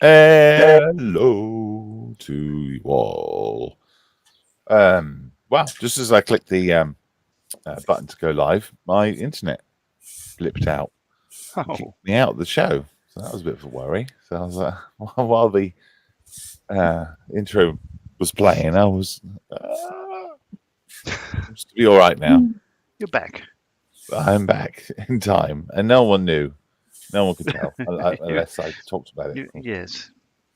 Hello to you all. Wow, just as I clicked the button to go live, my internet blipped out, kicked me out of the show. So that was a bit of a worry. So I was like, while the intro was playing, I was seems to be all right now. You're back. I'm back in time, and no one knew. No one could tell unless I talked about it. Yes.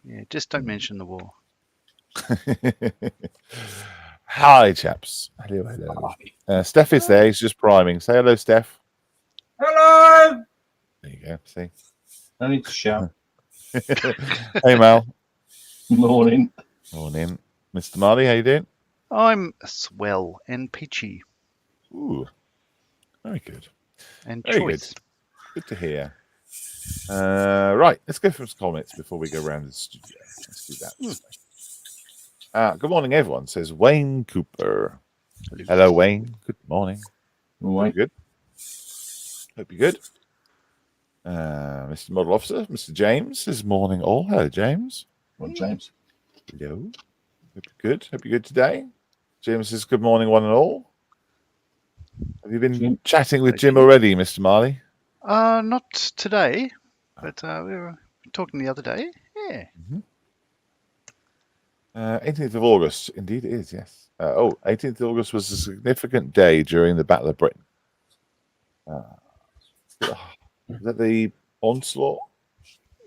Yeah, just don't mention the war. Hi, chaps. Hello. Steph is there. He's just priming. Say hello, Steph. Hello. There you go. See. I need to shout. Hey, Mal. Morning. Morning, Mr. Marley. How you doing? I'm swell and peachy Ooh, very good. and Very choice. Good to hear. Right, let's go through some comments before we go around the studio. Let's do that. Good morning, everyone. Says Wayne Cooper. Hello, Wayne. Good morning. All right. Good. Hope you're good. Mr. Model Officer, Mr. James says morning all. Hello, James. Well, James. Hello. Hope you're good. Hope you're good today. James says good morning, one and all. Have you been chatting with Jim already, Mr. Marley? Not today, but we were talking the other day. Yeah. 18th of August. Indeed it is, yes. 18th of August was a significant day during the Battle of Britain. Is that the onslaught?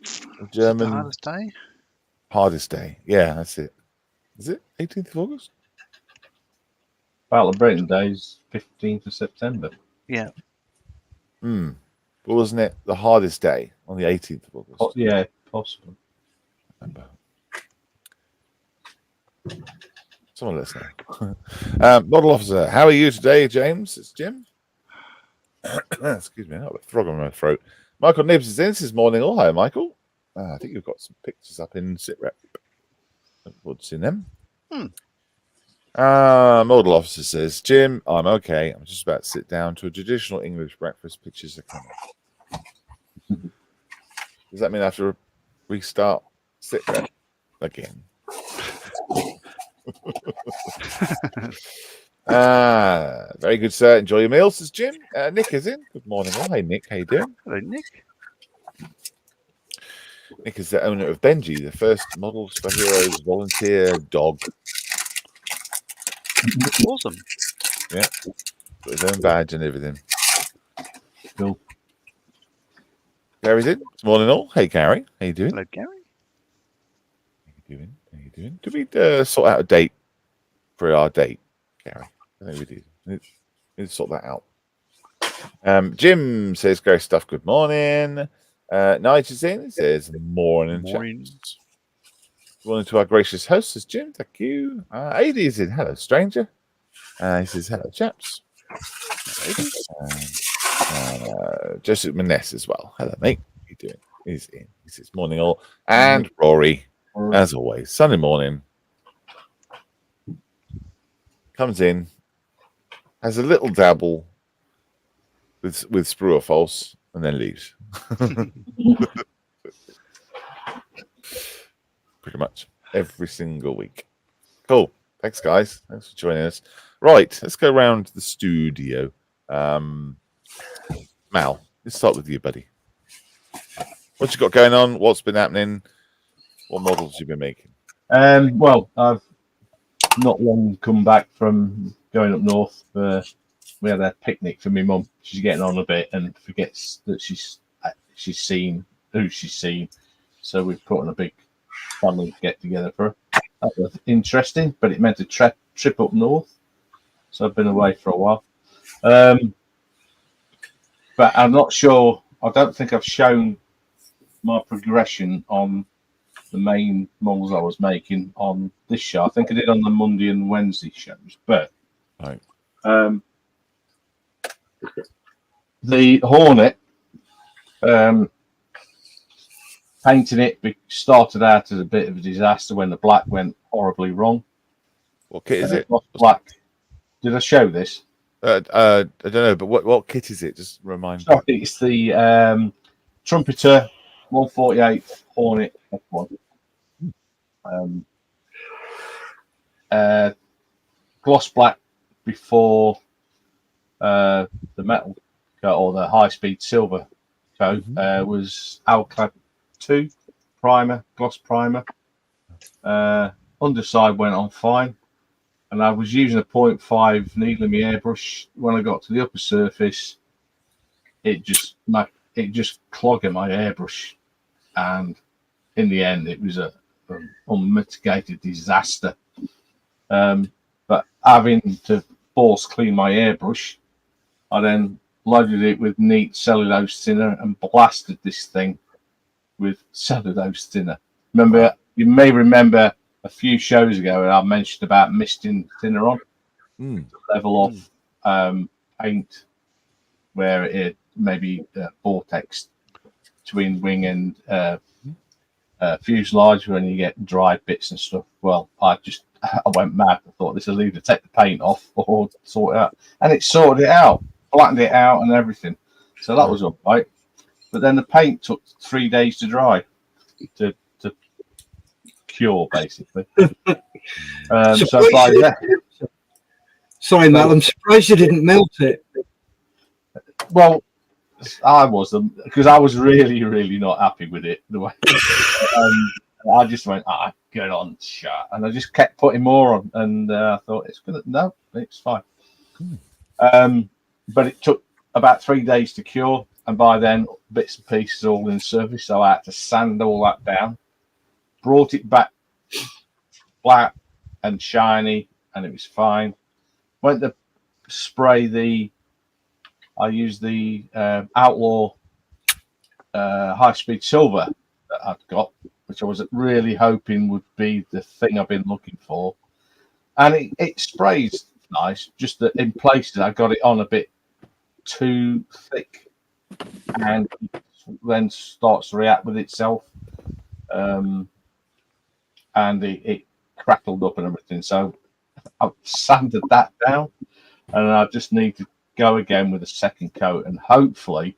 The German... The hardest day? Hardest day. Yeah, that's it. Is it 18th of August? Battle of Britain Days, 15th of September. Yeah. But wasn't it the hardest day on the 18th of August? Yeah, possible. Someone let us know. Model Officer, how are you today, James? It's Jim. Excuse me, I've got a frog on my throat. Michael Nibbs is in this morning. Oh, hi, Michael. I think you've got some pictures up in SitRep. Look forward to seeing them. Model Officer says, Jim, I'm okay. I'm just about to sit down to a traditional English breakfast. Pictures are coming. Does that mean I have to restart SitRep again? Very good, sir. Enjoy your meal, says Jim. Nick is in. Good morning. Oh, hey, Nick. How you doing? Hello, Nick. Nick is the owner of Benji, the first Models for Heroes volunteer dog. Awesome. Yeah. Got his own badge and everything. Cool. Gary's in. Good morning, all. Hey, Gary. How you doing? Hello, Gary. How you doing? How you doing? Did we sort out a date for our date, Gary? I think we did. We need to sort that out. Jim says, great stuff. Good morning. Nigel is in. He says, morning. Chaps. Good morning to our gracious host, says Jim. Thank you. AD is in. Hello, stranger. He says, hello, chaps. Joseph Maness as well. Hello, mate. How you doing? He's in. He says, morning all. And Rory, as always, Sunday morning. Comes in, has a little dabble with Sprue or False, and then leaves. Pretty much every single week. Cool. Thanks, guys. Thanks for joining us. Right, let's go around the studio. Mal, let's start with you, buddy. What you got going on? What's been happening? What models you been making? Well, I've not long come back from going up north. We had a picnic for my mum. She's getting on a bit and forgets that she's seen who she's seen. So we've put on a big family get together for her. That was interesting, but it meant a trip up north. So I've been away for a while. But I'm not sure. I don't think I've shown my progression on the main models I was making on this show. I think I did on the Monday and Wednesday shows. But right. The Hornet, painting it started out as a bit of a disaster when the black went horribly wrong. What kit is it? Black. Did I show this? I don't know, but what kit is it? Just remind me. It's the Trumpeter 148 Hornet F1. Gloss black before the metal coat, or the high speed silver coat, was Alclad 2 primer, gloss primer. Underside went on fine, and I was using a 0.5 needle in my airbrush. When I got to the upper surface, it just clogged my airbrush, and in the end, it was an unmitigated disaster. But having to force clean my airbrush, I then loaded it with neat cellulose thinner and blasted this thing with cellulose thinner. You may remember a few shows ago I mentioned about misting thinner on to level off paint where it maybe vortex between wing and fuselage when you get dry bits and stuff. Well, I went mad. I thought this will either take the paint off or sort it out, and it sorted it out, flattened it out, and everything. So that was all right. But then the paint took 3 days to dry, to cure, basically. So by then, sorry, Mal, I'm surprised you didn't melt it. well, I wasn't, because I was really, really not happy with it. The way I just went, get on, shut, and I just kept putting more on, and I thought it's fine. But it took about 3 days to cure, and by then bits and pieces all in the surface, so I had to sand all that down, brought it back flat and shiny, and it was fine. Went to spray I used the Outlaw high speed silver that I'd got, which I was really hoping would be the thing I've been looking for, and it sprays nice, just that in places I got it on a bit too thick, and it then starts to react with itself, and it crackled up and everything. So I sanded that down, and I just need to go again with a second coat, and hopefully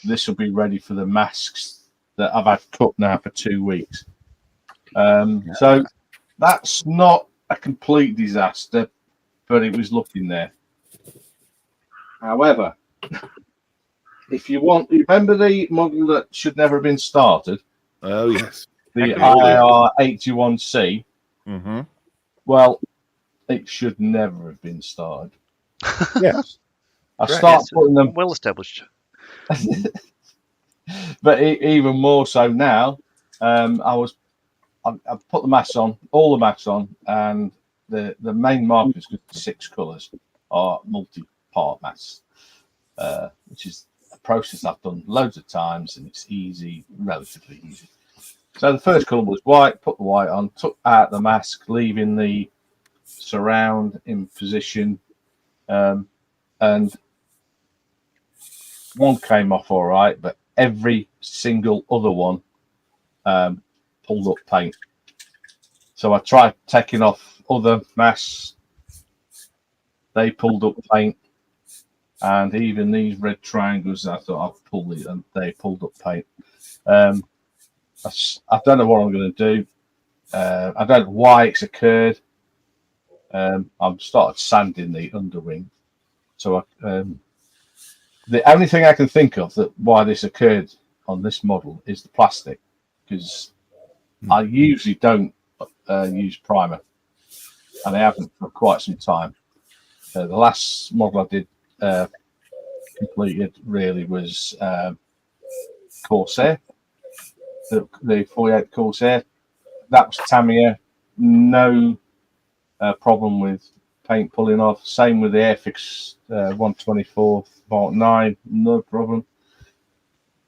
this will be ready for the masks that I've had cut now for 2 weeks. So that's not a complete disaster, but it was looking there. However, if you remember the model that should never have been started? Oh, yes. The IR81C. Mm-hmm. Well, it should never have been started. Yes. I start putting them well established. But even more so now, I put the masks on, all the masks on, and the main markers with 6 colours are multi-part masks, which is a process I've done loads of times, and it's easy, relatively easy. So the first colour was white, put the white on, took out the mask, leaving the surround in position, and one came off all right, but every single other one pulled up paint. So I tried taking off other masks, they pulled up paint, and even these red triangles, I thought I'd pull it, and they pulled up paint. I don't know what I'm going to do. I don't know why it's occurred. I've started sanding the underwing, so the only thing I can think of that why this occurred on this model is the plastic, because I usually don't use primer, and I haven't for quite some time. The last model I did completed really was Corsair, the 48 Corsair. That was Tamiya, no problem with paint pulling off. Same with the Airfix 124 Mark 9, no problem.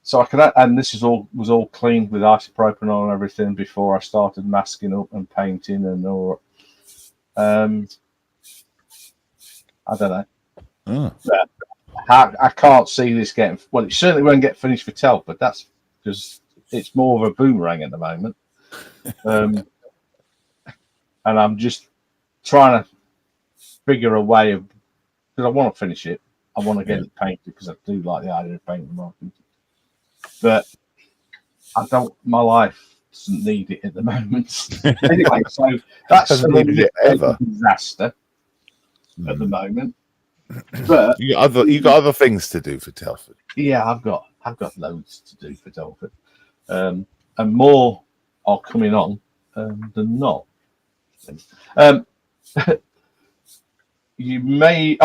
So I can, and this was all cleaned with isopropanol and everything before I started masking up and painting and all. I don't know. Oh. I can't see this getting. Well, it certainly won't get finished for Telford. That's because it's more of a boomerang at the moment. And I'm just trying to figure a way of, because I want to finish it. I want to get it painted because I do like the idea of painting markings. But My life doesn't need it at the moment. Anyway, so that's a Hasn't needed it ever. disaster at the moment. But you got other things to do for Telford. yeah, I've got loads to do for Telford, and more are coming on than not. You may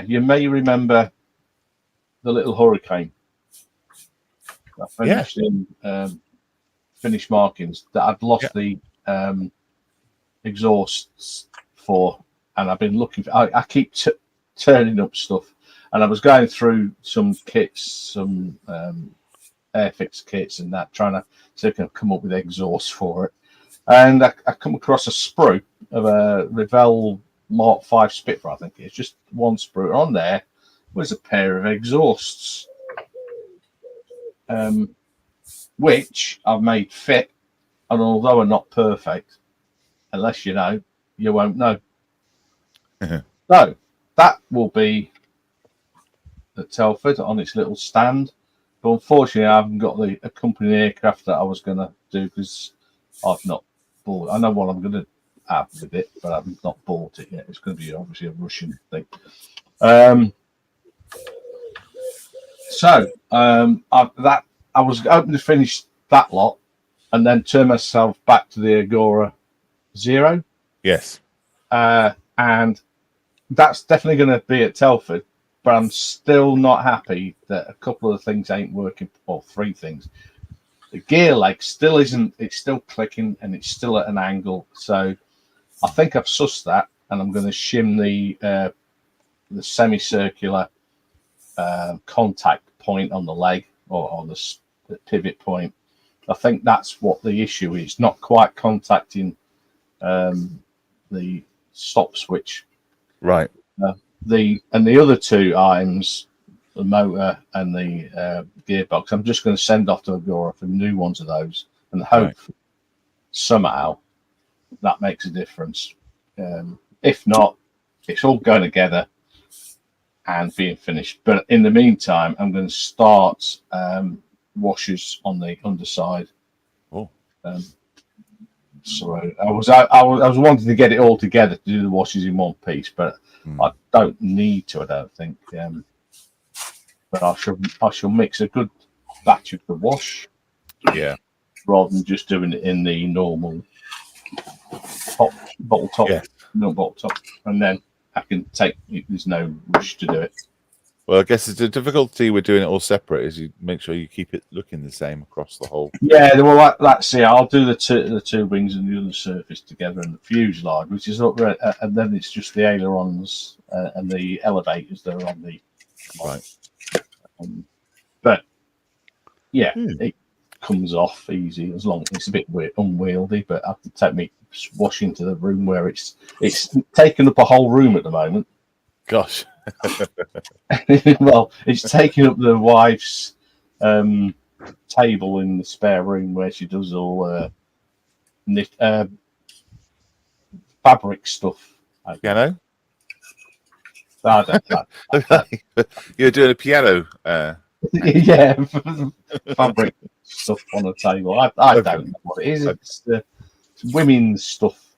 you may remember the little hurricane that finished in finished markings that I'd lost the exhausts for, and I've been looking for. I keep turning up stuff, and I was going through some kits, some Airfix kits, and that, trying to see if I can come up with exhaust for it. And I come across a sprue of a Revell Mark 5 Spitfire. I think it's just one sprue. On there was a pair of exhausts, which I've made fit, and although are not perfect, unless you know, you won't know. So that will be at Telford on its little stand. But unfortunately, I haven't got the accompanying aircraft that I was going to do because I've not bought. I know what I'm going to have with it, but I've not bought it yet. It's going to be obviously a Russian thing. I was hoping to finish that lot and then turn myself back to the Agora Zero. Yes. And that's definitely going to be at Telford, but I'm still not happy that a couple of things ain't working, or three things. The gear leg still isn't, it's still clicking and it's still at an angle. So I think I've sussed that, and I'm going to shim the semicircular contact point on the leg, or on the pivot point. I think that's what the issue is, not quite contacting the stop switch. Right. The other two items, the motor and the gearbox, I'm just going to send off to Agora for new ones of those, and hope somehow that makes a difference. If not, it's all going together and being finished. But in the meantime, I'm going to start washers on the underside. Oh. So I was wanting to get it all together to do the washers in one piece, but I don't need to. I don't think. But I shall mix a good batch of the wash. Yeah. Rather than just doing it in the normal bottle top, no bottle top, and then I can take. There's no rush to do it. Well, I guess the difficulty with doing it all separate is you make sure you keep it looking the same across the whole. Yeah, well, that's it. I'll do the two wings and the other surface together, and the fuselage, which is up, and then it's just the ailerons and the elevators that are on the right. But yeah, it comes off easy as long as it's a bit unwieldy. But I have to take me wash into the room where it's taken up a whole room at the moment. Gosh. Well, it's taking up the wife's table in the spare room where she does all fabric stuff. Piano? I don't know. You're doing a piano. Yeah, fabric stuff on a table. I don't know what it is. It's women's stuff.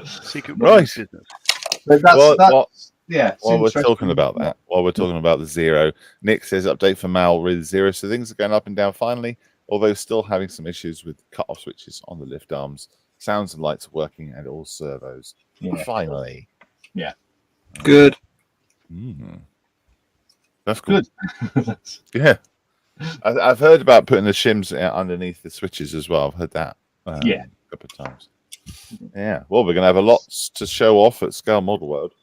Secret Right. But while we're talking about that, while we're talking about the Zero, Nick says update for Mal with Zero. So things are going up and down finally, although still having some issues with cut-off switches on the lift arms. Sounds and lights are working and all servos. Yeah. Finally. Yeah. Good. That's cool. Good. Yeah. I've heard about putting the shims underneath the switches as well. I've heard that a couple of times. Yeah. Well, we're going to have a lot to show off at Scale Model World.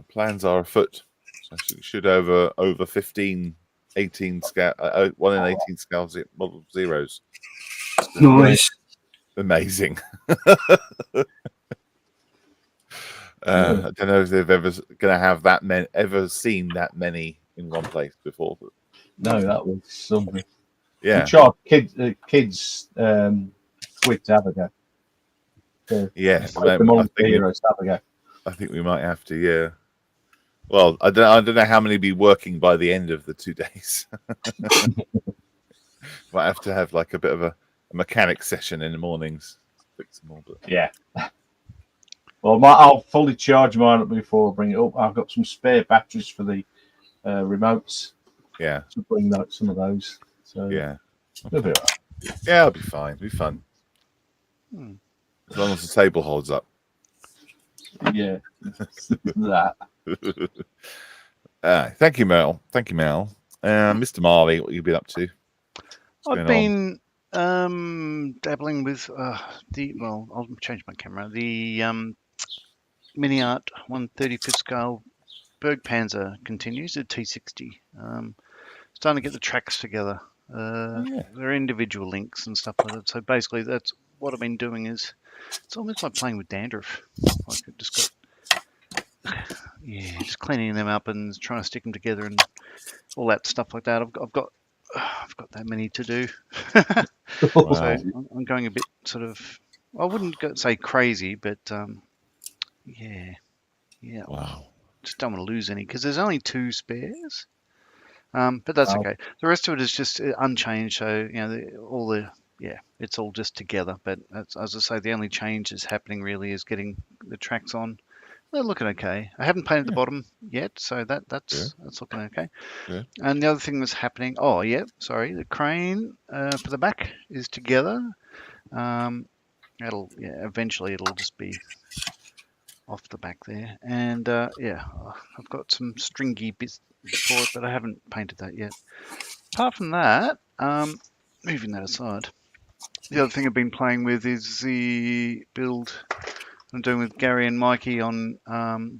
Plans are afoot. So should over 15, 18 scale, 1 in 18 scale model zeros. Nice. Amazing. I don't know if they've ever going to have that many, ever seen that many in one place before. But No, that was something. yeah, Charge kids quid to have a go. yeah. I think we might have to. Yeah. Well, I don't know how many be working by the end of the 2 days. Might have to have like a bit of a mechanic session in the mornings. Fix them all, but Yeah. Well, I'll fully charge mine up before I bring it up. I've got some spare batteries for the remotes yeah, to bring some of those. So yeah, it'll be all yeah. It'll be fine. It'll be fun as long as the table holds up. right. Yeah. That. Thank you, Mel. Thank you, Mel. Mr. Marley, what have you been up to? What's I've going been dabbling with well, I'll change my camera. The Mini Art 1/35th scale Bergpanzer continues at T60. Starting to get the tracks together. yeah. They're individual links and stuff like that. So basically, that's what I've been doing. It's almost like playing with dandruff. Like it just got, just cleaning them up and trying to stick them together and all that stuff like that. I've got that many to do. Wow. So I'm going a bit sort of, I wouldn't say crazy, but yeah. Wow. Just don't want to lose any because there's only 2 spares. But that's Wow. okay. The rest of it is just unchanged. So it's all just together. But as I say, the only change that's happening really is getting the tracks on. They're looking okay. I haven't painted the bottom yet, so that's looking okay. Good. And the other thing that's happening, the crane for the back is together. Eventually it'll just be off the back there, and I've got some stringy bits for it, but I haven't painted that yet. Apart from that, moving that aside, the other thing I've been playing with is the build I'm doing with Gary and Mikey on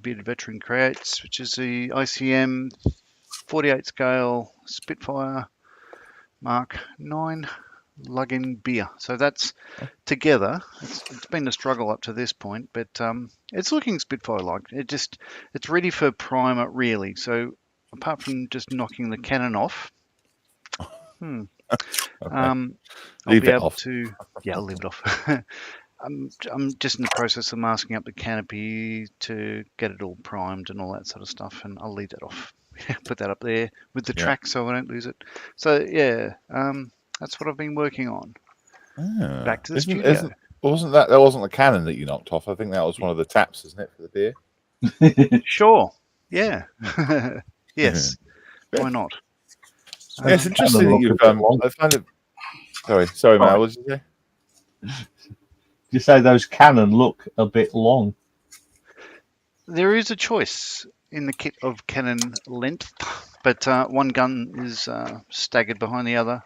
Bearded Veteran Creates, which is the ICM 48 scale Spitfire Mark 9 lug-in beer. So that's together. It's been a struggle up to this point, but it's looking Spitfire-like. It's ready for primer, really. So apart from just knocking the cannon off, Okay. I'll Leave be it able off. to. Yeah, I'll leave it off. I'm just in the process of masking up the canopy to get it all primed and all that sort of stuff, and I'll leave that off. Put that up there with the track so I don't lose it. So yeah, that's what I've been working on. Back to the studio. That wasn't the cannon that you knocked off? I think that was one of the taps, isn't it, for the beer? Sure. Yeah. Yes. Why not? Yeah, it's interesting that you've. I find it. Sorry, Mal. What did you say? You say those cannon look a bit long. There is a choice in the kit of cannon length, but one gun is staggered behind the other.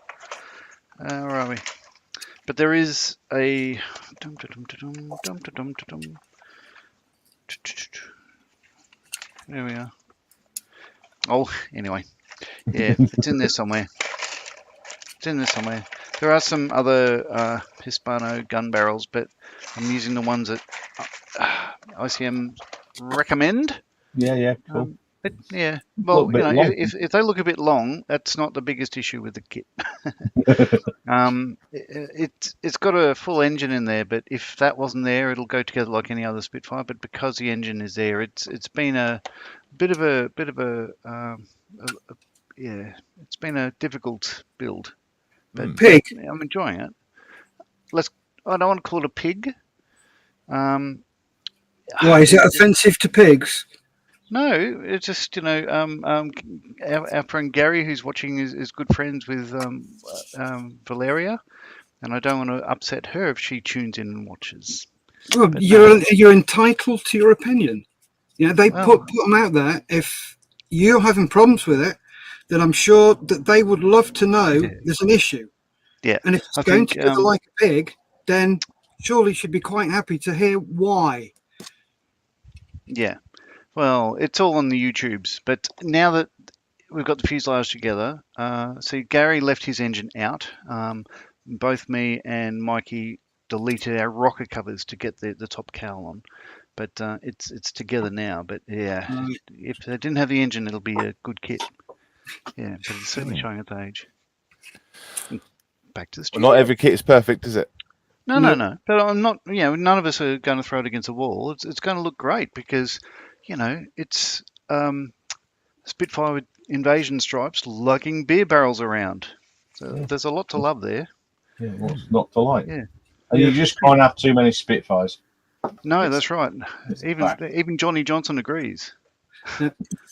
Where are we? But there is a. There we are. Oh, anyway. Yeah, it's in there somewhere. There are some other Hispano gun barrels, but I'm using the ones that ICM recommend. Yeah, cool. But yeah, well, long. if they look a bit long, that's not the biggest issue with the kit. It's got a full engine in there, but if that wasn't there, it'll go together like any other Spitfire. But because the engine is there, it's been a bit of a it's been a difficult build. But Pig. I'm enjoying it. I don't want to call it a pig. Why is it offensive to pigs? No, it's just our friend Gary, who's watching, is good friends with Valeria, and I don't want to upset her if she tunes in and watches. Well, you're entitled to your opinion. They put them out there. If you're having problems with it, then I'm sure that they would love to know there's an issue. Yeah, and if it's going together like a pig, then surely should be quite happy to hear why. Yeah. Well, it's all on the YouTubes, but now that we've got the fuselage together, so Gary left his engine out. Both me and Mikey deleted our rocker covers to get the top cowl on, but it's together now. But yeah, if they didn't have the engine, it'll be a good kit. Yeah, but it's certainly showing its age. Back to the studio. Well, not every kit is perfect, is it? No. But I'm not. None of us are going to throw it against a wall. It's going to look great because, it's Spitfire with invasion stripes lugging beer barrels around. So there's a lot to love there. Yeah, what's not to like? Yeah. And you just can't have too many Spitfires. No, that's right. It's a Even fact. even Johnny Johnson agrees.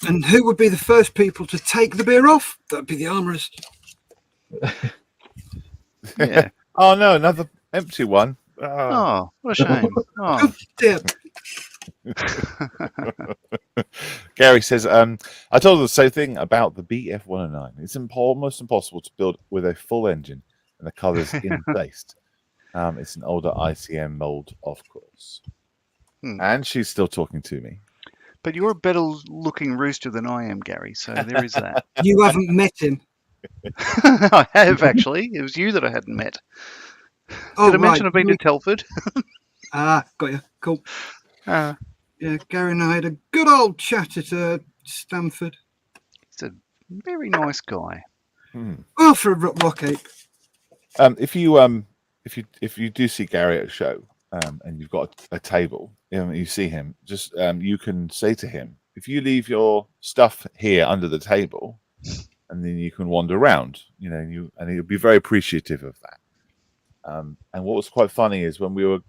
And who would be the first people to take the beer off? That'd be the armourers. Yeah. Oh no, another empty one. Oh. Oh, what a shame. Oh, Dear. Gary says, I told her the same thing about the BF-109. It's almost impossible to build with a full engine and the colours in place. It's an older ICM mould, of course. And she's still talking to me. but you're a better looking rooster than I am, Gary. So there is that. You haven't met him. I have actually. It was you that I hadn't met. Oh, Did I mention I've been to Telford? Ah, got you. Cool. Uh, Yeah, Gary and I had a good old chat at Stamford. He's a very nice guy. Well, for a rock ape. If you do see Gary at a show and you've got a table, you see him, just you can say to him, if you leave your stuff here under the table, and then you can wander around, and he'll be very appreciative of that. And what was quite funny is when we were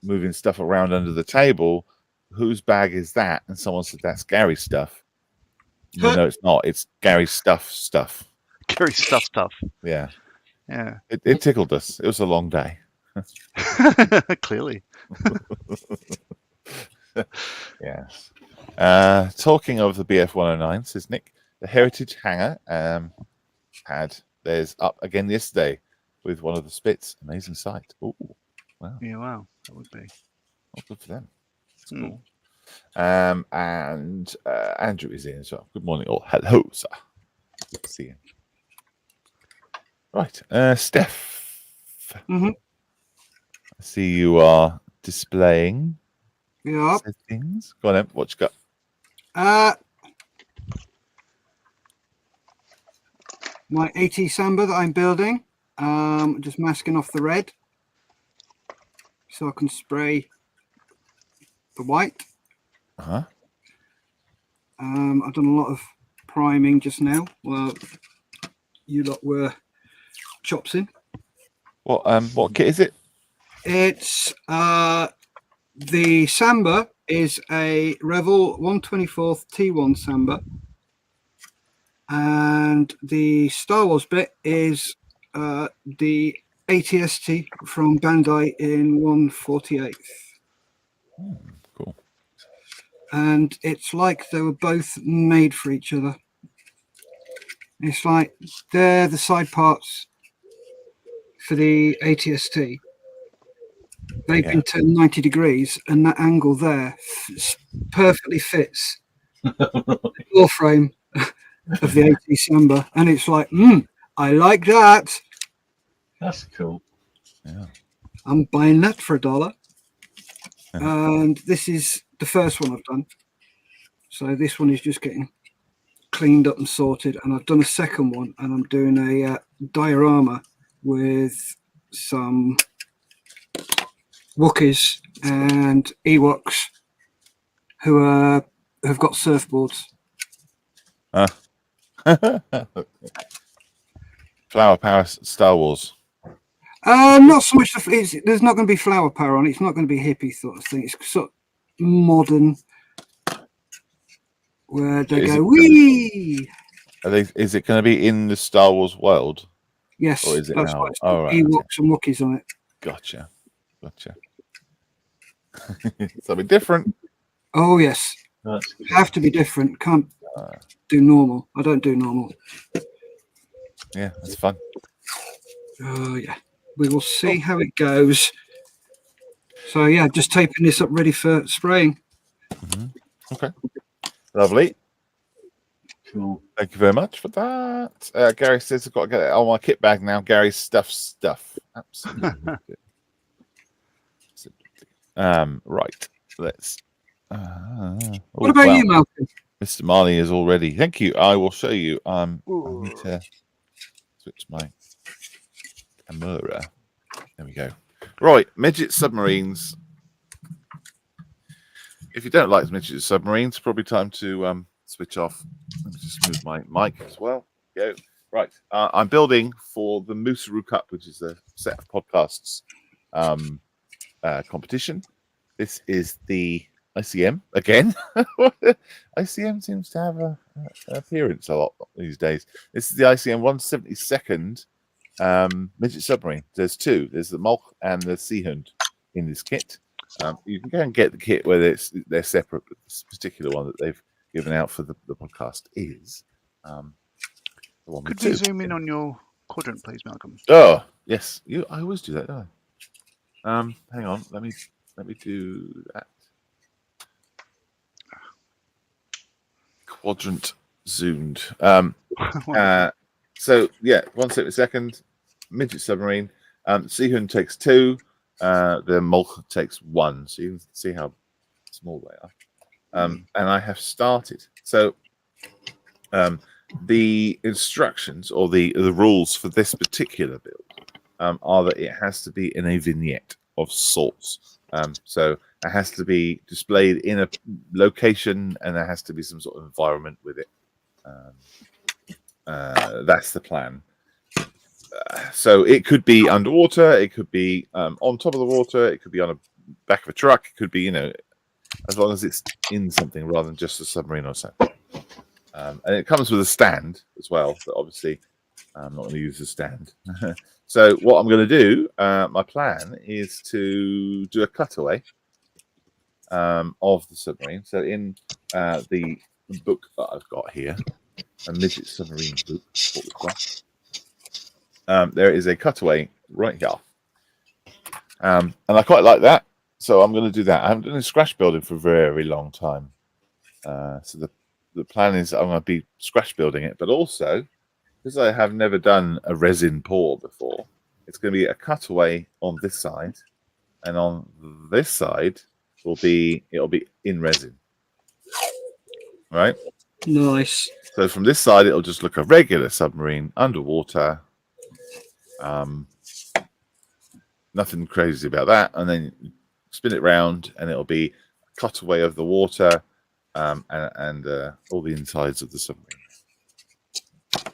moving stuff around under the table, whose bag is that? And someone said, that's Gary's stuff. No, it's not. It's Gary's stuff. Gary's stuff. Yeah. Yeah. It tickled us. It was a long day. Clearly. Yes. Talking of the BF-109, says Nick, the Heritage Hangar there's up again yesterday with one of the Spits. Amazing sight. Oh, wow. Yeah, wow. That would be. Well, good for them. That's cool. And Andrew is in as well. Good morning, all. Hello, sir. Good to see you. Right, Steph. Mm-hmm. I see you are displaying Yeah. things. Go on, then. What you got? My AT Samba that I'm building. Just masking off the red so I can spray the white. Uh-huh. I've done a lot of priming just now. Well, you lot were chops in. What kit is it? It's the Samba is a Revel 124th T1 Samba, and the Star Wars bit is the ATST from Bandai in 148th. Cool. And it's like they were both made for each other. It's like they're the side parts for the ATST. They've been turned 90 degrees, and that angle there perfectly fits the floor frame of the AT Samba. And it's like, I like that. That's cool. Yeah. I'm buying that for $1. And this is the first one I've done. So this one is just getting cleaned up and sorted. And I've done a second one, and I'm doing a diorama with some Wookiees and Ewoks who have got surfboards. Flower Power Star Wars. Not so much. There's not going to be flower power on it. It's not going to be hippie sort of thing. It's sort of modern, where they go wee. Is it going to be in the Star Wars world? Yes, Or is it that's now? why it's Oh, got right, Ewoks and Wookiees on it. Gotcha. Something different. Oh yes, That's cool. have to be different. Can't do normal. I don't do normal. Yeah, that's fun. Oh yeah, we will see how it goes. So yeah, just taping this up ready for spraying. Okay. Lovely. Cool. Thank you very much for that. Gary says I've got to get it on my kit bag now. Gary's stuff. Absolutely. Right. Let's. What about you, Malcolm? Mr. Marley is all ready. Thank you. I will show you. I need to switch my camera. There we go. Right, midget submarines. If you don't like midget submarines, probably time to switch off. Let me just move my mic as well. Go. Right. I'm building for the Mooseru Cup, which is a set of podcasts competition. This is the ICM again. ICM seems to have an appearance a lot these days. This is the ICM 172nd midget submarine. There's two. There's the Molch and the Seahund in this kit. You can go and get the kit where they're separate, but this particular one that they've given out for the podcast is the one with Could we two. zoom in on your quadrant, please, Malcolm? Oh yes, I always do that, don't I? Hang on, let me do that. Quadrant zoomed. So yeah, 172nd midget submarine. Seahund takes 2. The Molch takes 1. So you can see how small they are. And I have started. So the instructions or the rules for this particular build are that it has to be in a vignette of sorts. So it has to be displayed in a location, and there has to be some sort of environment with it. That's the plan. So it could be underwater, it could be on top of the water, it could be on the back of a truck, it could be, as long as it's in something rather than just a submarine or so. And it comes with a stand as well, but obviously I'm not going to use the stand. So what I'm going to do, my plan is to do a cutaway of the submarine. So in the book that I've got here, a midget submarine book, there is a cutaway right here. And I quite like that, so I'm going to do that. I haven't done a scratch building for a very long time. So the plan is I'm going to be scratch building it, but also, because I have never done a resin pour before, it's going to be a cutaway on this side, and on this side it'll be in resin. Right? Nice. So from this side, it'll just look a regular submarine underwater. Nothing crazy about that. And then spin it round, and it'll be a cutaway of the water and all the insides of the submarine.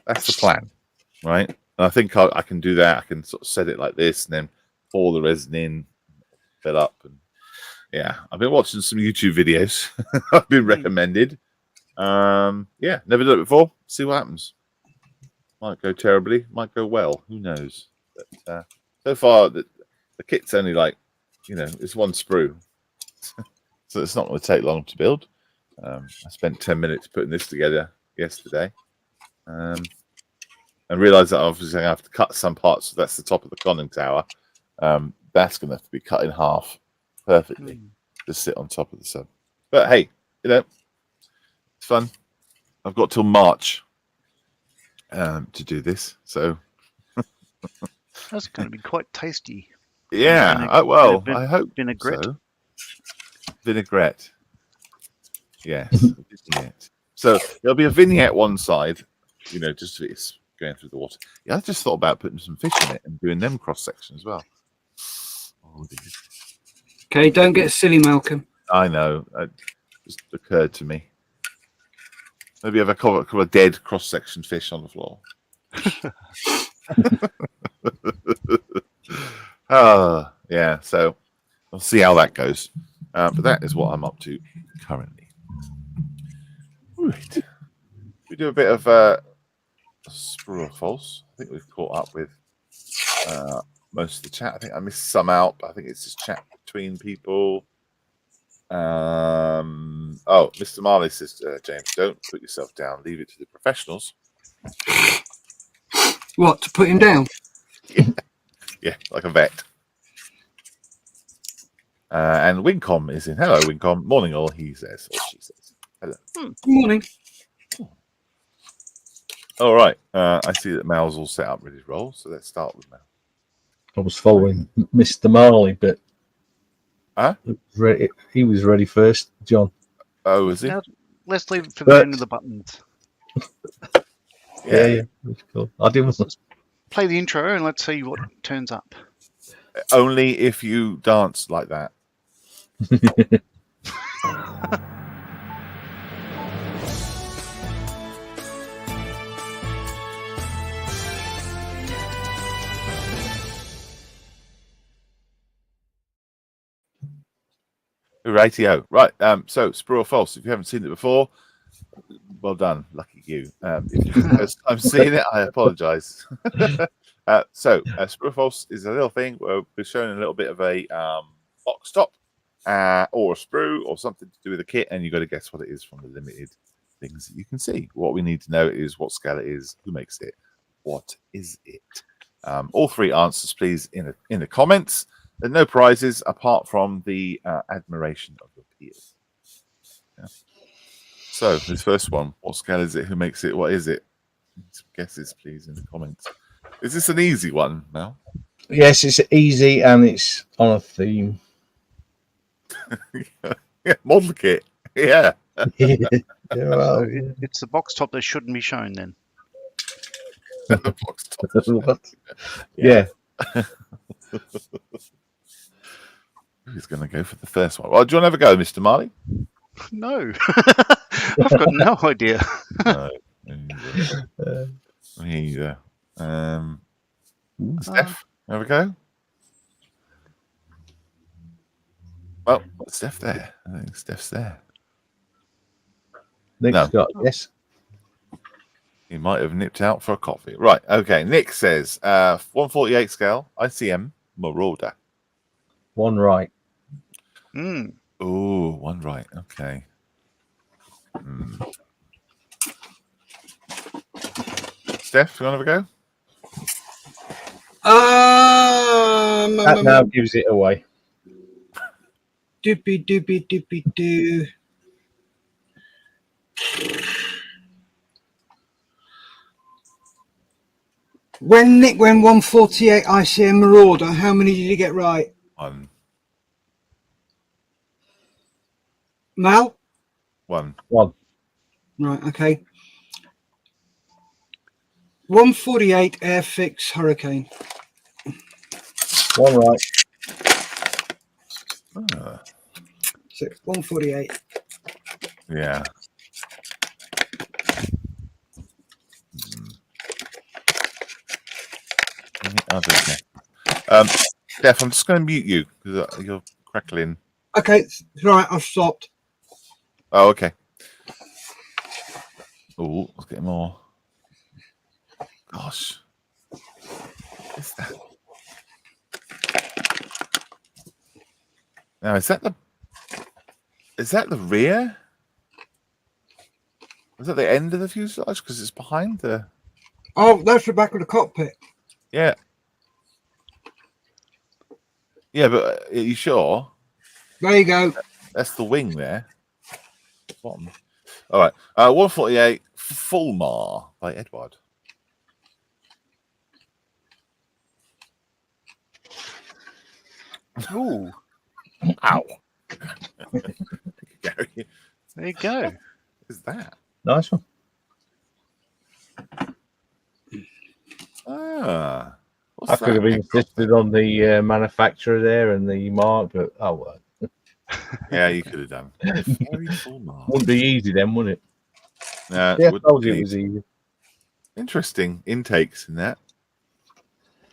That's the plan, right? And I think I can do that. I can sort of set it like this, and then pour the resin in, fill up, and yeah. I've been watching some YouTube videos. I've been recommended. Yeah, never done it before. See what happens. Might go terribly, might go well. Who knows? But so far, the kit's only like, it's one sprue, so it's not going to take long to build. I spent 10 minutes putting this together yesterday, and realised that obviously I have to cut some parts. So that's the top of the conning tower. That's going to have to be cut in half perfectly to sit on top of the sub. But hey, it's fun. I've got till March to do this, so That's going to be quite tasty. yeah. I hope vinaigrette. so. Vinaigrette. Yes, vignette. So there'll be a vignette one side, just it's going through the water. Yeah, I just thought about putting some fish in it and doing them cross section as well. Oh, Okay, don't get silly, Malcolm. I know. It just occurred to me. Maybe have a couple of dead cross-section fish on the floor. Yeah. So we'll see how that goes. But that is what I'm up to currently. Right. We do a bit of sprue or false. I think we've caught up with most of the chat. I think I missed some out, but I think it's just chat between people. Mr. Marley says, James, don't put yourself down. Leave it to the professionals. What, to put him down? Yeah, like a vet. And Wincom is in. Hello, Wincom. Morning, all. He says, or she says. Hello. Good morning. All right. I see that Mal's all set up, ready to roll. So let's start with Mal. I was following Mr. Marley, but he was ready first, John. Oh, is he? Now, let's leave it for the end of the buttons. Yeah. That's cool. I didn't. Play the intro and let's see what turns up. Only if you dance like that. Rightio. Right. So Sprue or False? If you haven't seen it before, well done. Lucky you. If it's the first time seeing it, I apologise. So Sprue or False is a little thing where we're showing a little bit of a box top or a sprue or something to do with the kit, and you've got to guess what it is from the limited things that you can see. What we need to know is what scale it is, who makes it, what is it. All three answers, please, in the comments. There's no prizes apart from the admiration of your peers. Yeah. So this first one, what scale is it? Who makes it? What is it? Some guesses, please, in the comments. Is this an easy one, Mel? Yes, it's easy and it's on a theme. Yeah, model kit. Yeah. Well, It's the box top that shouldn't be shown then. The box top. what? Yeah. Who's going to go for the first one? Well, do you want to have a go, Mr. Marley? No, I've got no idea. No. Me either. Steph, have a go. Well, what's Steph there? I think Steph's there. Nick's No. got yes. He might have nipped out for a coffee. Right. Okay. Nick says 148 scale, ICM, Marauder. One right. Mm. Oh, one right. Okay. Steph, you want to have a go? That now gives it away. Doopy doopy doopy doo. When Nick went 148 ICM Marauder, how many did you get right? One. Mal? One. Right, okay. 148 Airfix Hurricane. One right. So 148. Yeah. Any other guess? Steph, I'm just going to mute you because you're crackling. Okay, right, I've stopped. Oh, okay. Oh, let's get more. Gosh. What's that? Now, is that the rear? Is that the end of the fuselage? Because it's behind the... Oh, that's the back of the cockpit. Yeah. Yeah, but are you sure? There you go. That's the wing there. Bottom. All right. 148 Fulmar by Edward. Ooh, Ow. Gary, there you go. what is that? Nice one. Ah. What's I could have that? insisted on the manufacturer there and the mark, but oh well. Yeah, you could have done. Very Fulmar. Wouldn't be easy then, would it? Yeah, Yeah, I would told you it be. was easy. Interesting intakes in that.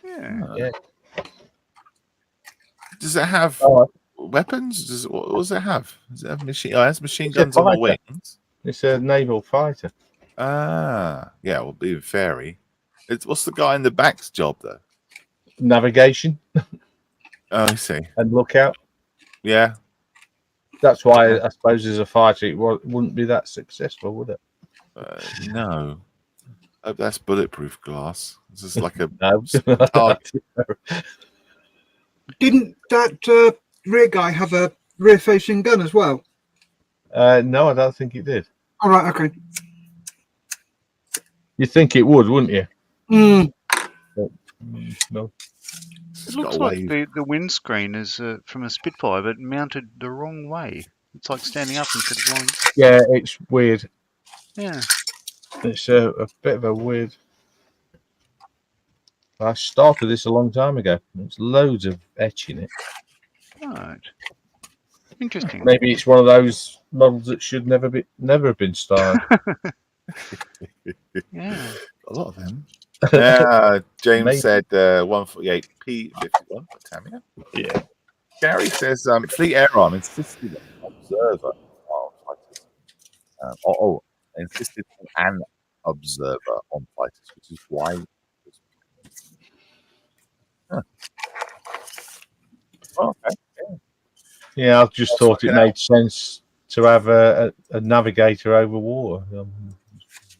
Yeah. Ah. Yeah. Does it have Oh, weapons? What does it have? Does it have machine? Oh, it has machine It's a guns on the fighter. wings. it's a naval fighter. Ah, yeah. Well, being fairy. What's the guy in the back's job though? Navigation Oh, I see. and lookout. Yeah. That's why I suppose as a fighter it wouldn't be that successful, would it? No. Oh, that's bulletproof glass. This is like a No. target. Didn't that rear guy have a rear-facing gun as well? No, I don't think it did. All right, okay. You'd think it would, wouldn't you? Mm. No. It looks like the windscreen is from a Spitfire, but mounted the wrong way. It's like standing up instead of lying. Yeah, it's weird. Yeah. It's a bit of a weird. I started this a long time ago. There's loads of etch in it. Right. Interesting. Maybe it's one of those models that should never have been started. Yeah. A lot of them. James Maybe. said 148 P51 for Tamiya. Yeah. Gary says Fleet Air Arm insisted on observer on fighters. Insisted on an observer on fighters, which is why. Huh. Oh, okay. Yeah, I just thought it made sense to have a navigator over water.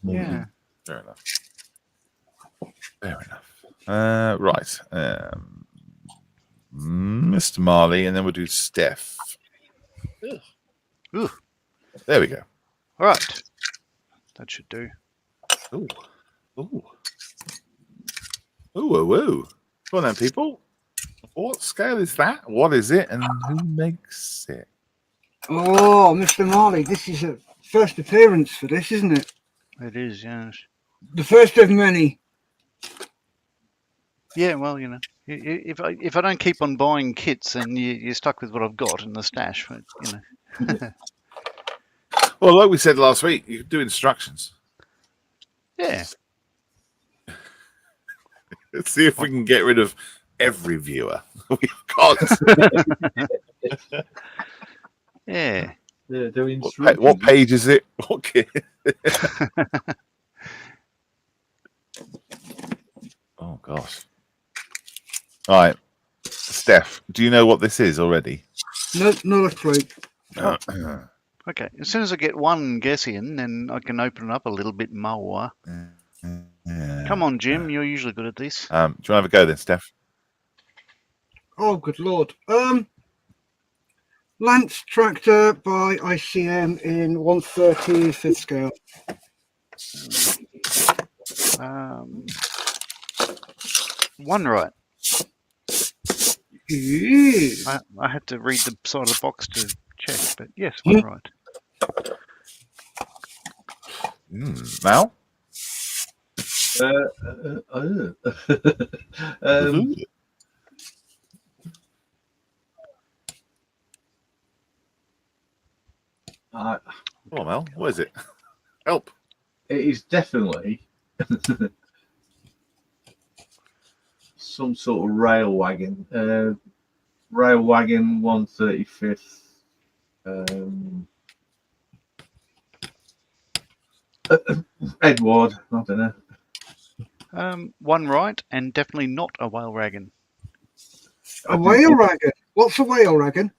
Yeah. Fair enough. Fair enough. Right. Mr. Marley, and then we'll do Steph. Ugh. Ooh. There we go. All right. That should do. Ooh. Ooh. Ooh, ooh, ooh. Come on then, people. What scale is that? What is it? And who makes it? Oh, Mr. Marley, this is a first appearance for this, isn't it? It is, yes. The first of many. Yeah, well, you know, if I don't keep on buying kits, then you're stuck with what I've got in the stash. But, you know. Well, like we said last week, you can do instructions. Yeah. Let's see if we can get rid of every viewer we've got. Yeah. They're doing What page is it? Okay. Oh, gosh. All right. Steph, do you know what this is already? No, not a clue. Okay. As soon as I get one guess in, then I can open it up a little bit more. Yeah. Come on, Jim. You're usually good at this. Do you want to have a go then, Steph? Oh, good lord. Lance Tractor by ICM in 1/35th scale. One right. Ooh. I had to read the side of the box to check, but yes, one right. Mal? Come on, Mel. What is it? Help. It is definitely some sort of rail wagon. Rail wagon 1/35th. Edward, I don't know. One right, and definitely not a whale wagon. A whale wagon? What's a whale wagon?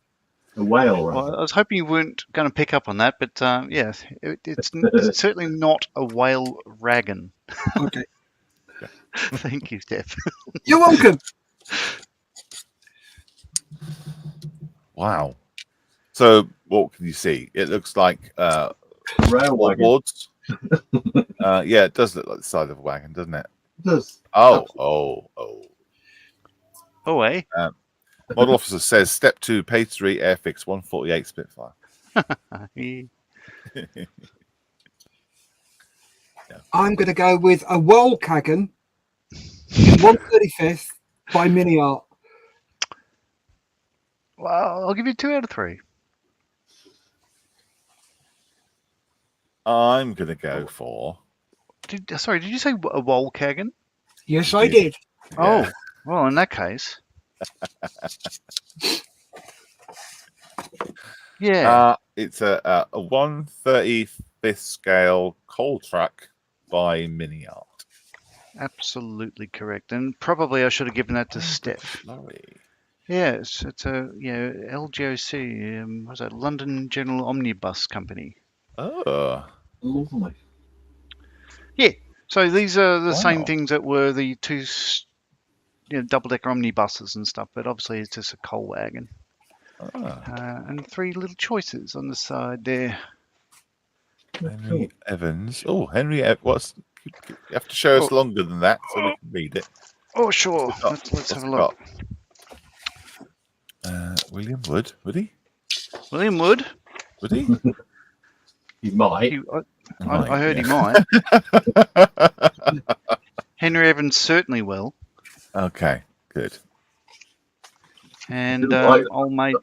A whale wagon. Well, I was hoping you weren't going to pick up on that, but yes, it's certainly not a whale wagon. Okay. Thank you, Steph. You're welcome. Wow. So, what can you see? It looks like Rail wagon. boards. Yeah, it does look like the side of a wagon, doesn't it? It does. Oh. Oh, eh? Model officer says step 2, page 3, Airfix 148 Spitfire. I'm going to go with a Wolkagan in 1/35th by Mini Art. Well, I'll give you 2 out of 3. I'm going to go for... Sorry, did you say a Wolkagan? Yes, I did. Oh, well, in that case. Yeah. It's a 1/35th scale coal truck by Mini Art. Absolutely correct. And probably I should have given that to Steph. Yes, it's a LGOC, what's that? London General Omnibus Company. Oh. Lovely. Yeah. So these are the same Wow. things that were the 2 double-decker omnibuses and stuff, but obviously it's just a coal wagon. And 3 little choices on the side there. Henry Evans. Oh, Henry Evans. You have to show us longer than that so we can read it. Oh, sure. Let's have a look. William Wood. Would he? William Wood. Would he? He might. I heard he might. Henry Evans certainly will. Okay, good. And old mate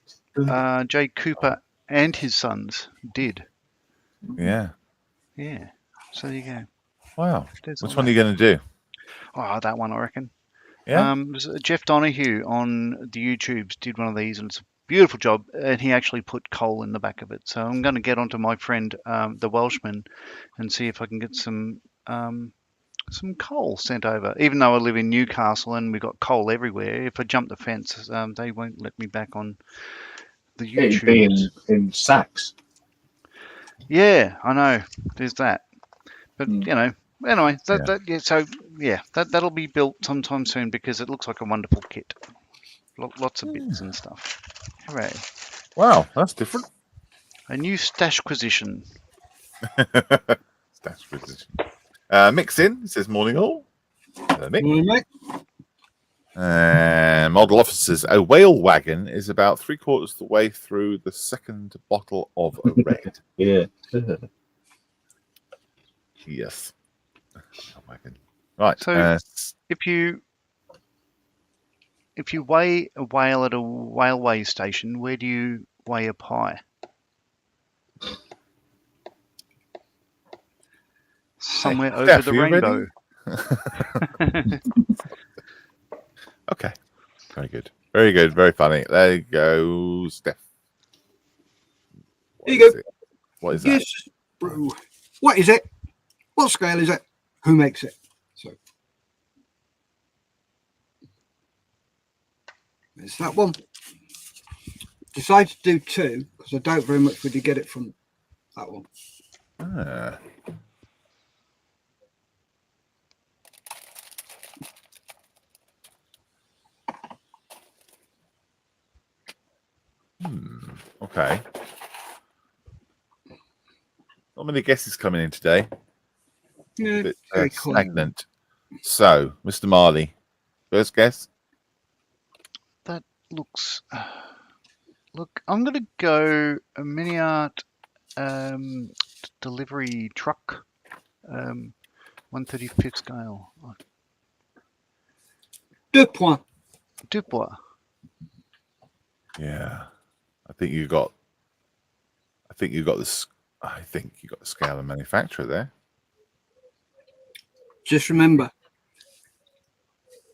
Jay Cooper and his sons did. Yeah. Yeah. So there you go. Wow. There's Which all one are that. you going to do? Oh, that one, I reckon. Yeah. Jeff Donahue on the YouTubes did one of these, and it's a beautiful job. And he actually put coal in the back of it. So I'm going to get onto my friend, the Welshman, and see if I can get some coal sent over. Even though I live in Newcastle and we've got coal everywhere, if I jump the fence, they won't let me back on the It'd be YouTube. in sacks. Yeah, I know. There's that. But Mm. you know, anyway, Yeah. that'll be built sometime soon because it looks like a wonderful kit. Lots of bits and stuff. Hooray! Wow, that's different. A new stash acquisition. Stash position. Mix in, it says morning all. Mick. Morning, mate. Model officers, a whale wagon is about 3/4 of the way through the second bottle of a red. Yeah. Yes. Whale wagon. Right. So- If you weigh a whale at a railway station, where do you weigh a pie? Somewhere over Steph, the are you rainbow. ready? Okay. Very good. Very good. Very funny. There you go, Steph. Here you go. What is that? Yes, bro. What is it? What scale is it? Who makes it? So there's that one. Decided to do 2 because I doubt very much would you get it from that one. Ah. Okay. Not many guesses coming in today. Yeah, Bit, very cool. stagnant. So, Mr. Marley, first guess. That looks. Look, I'm going to go a mini art delivery truck, 1/35 scale. 2 points. Dubois. Yeah, I think you got this. I think you got the scale and manufacturer there. Just remember,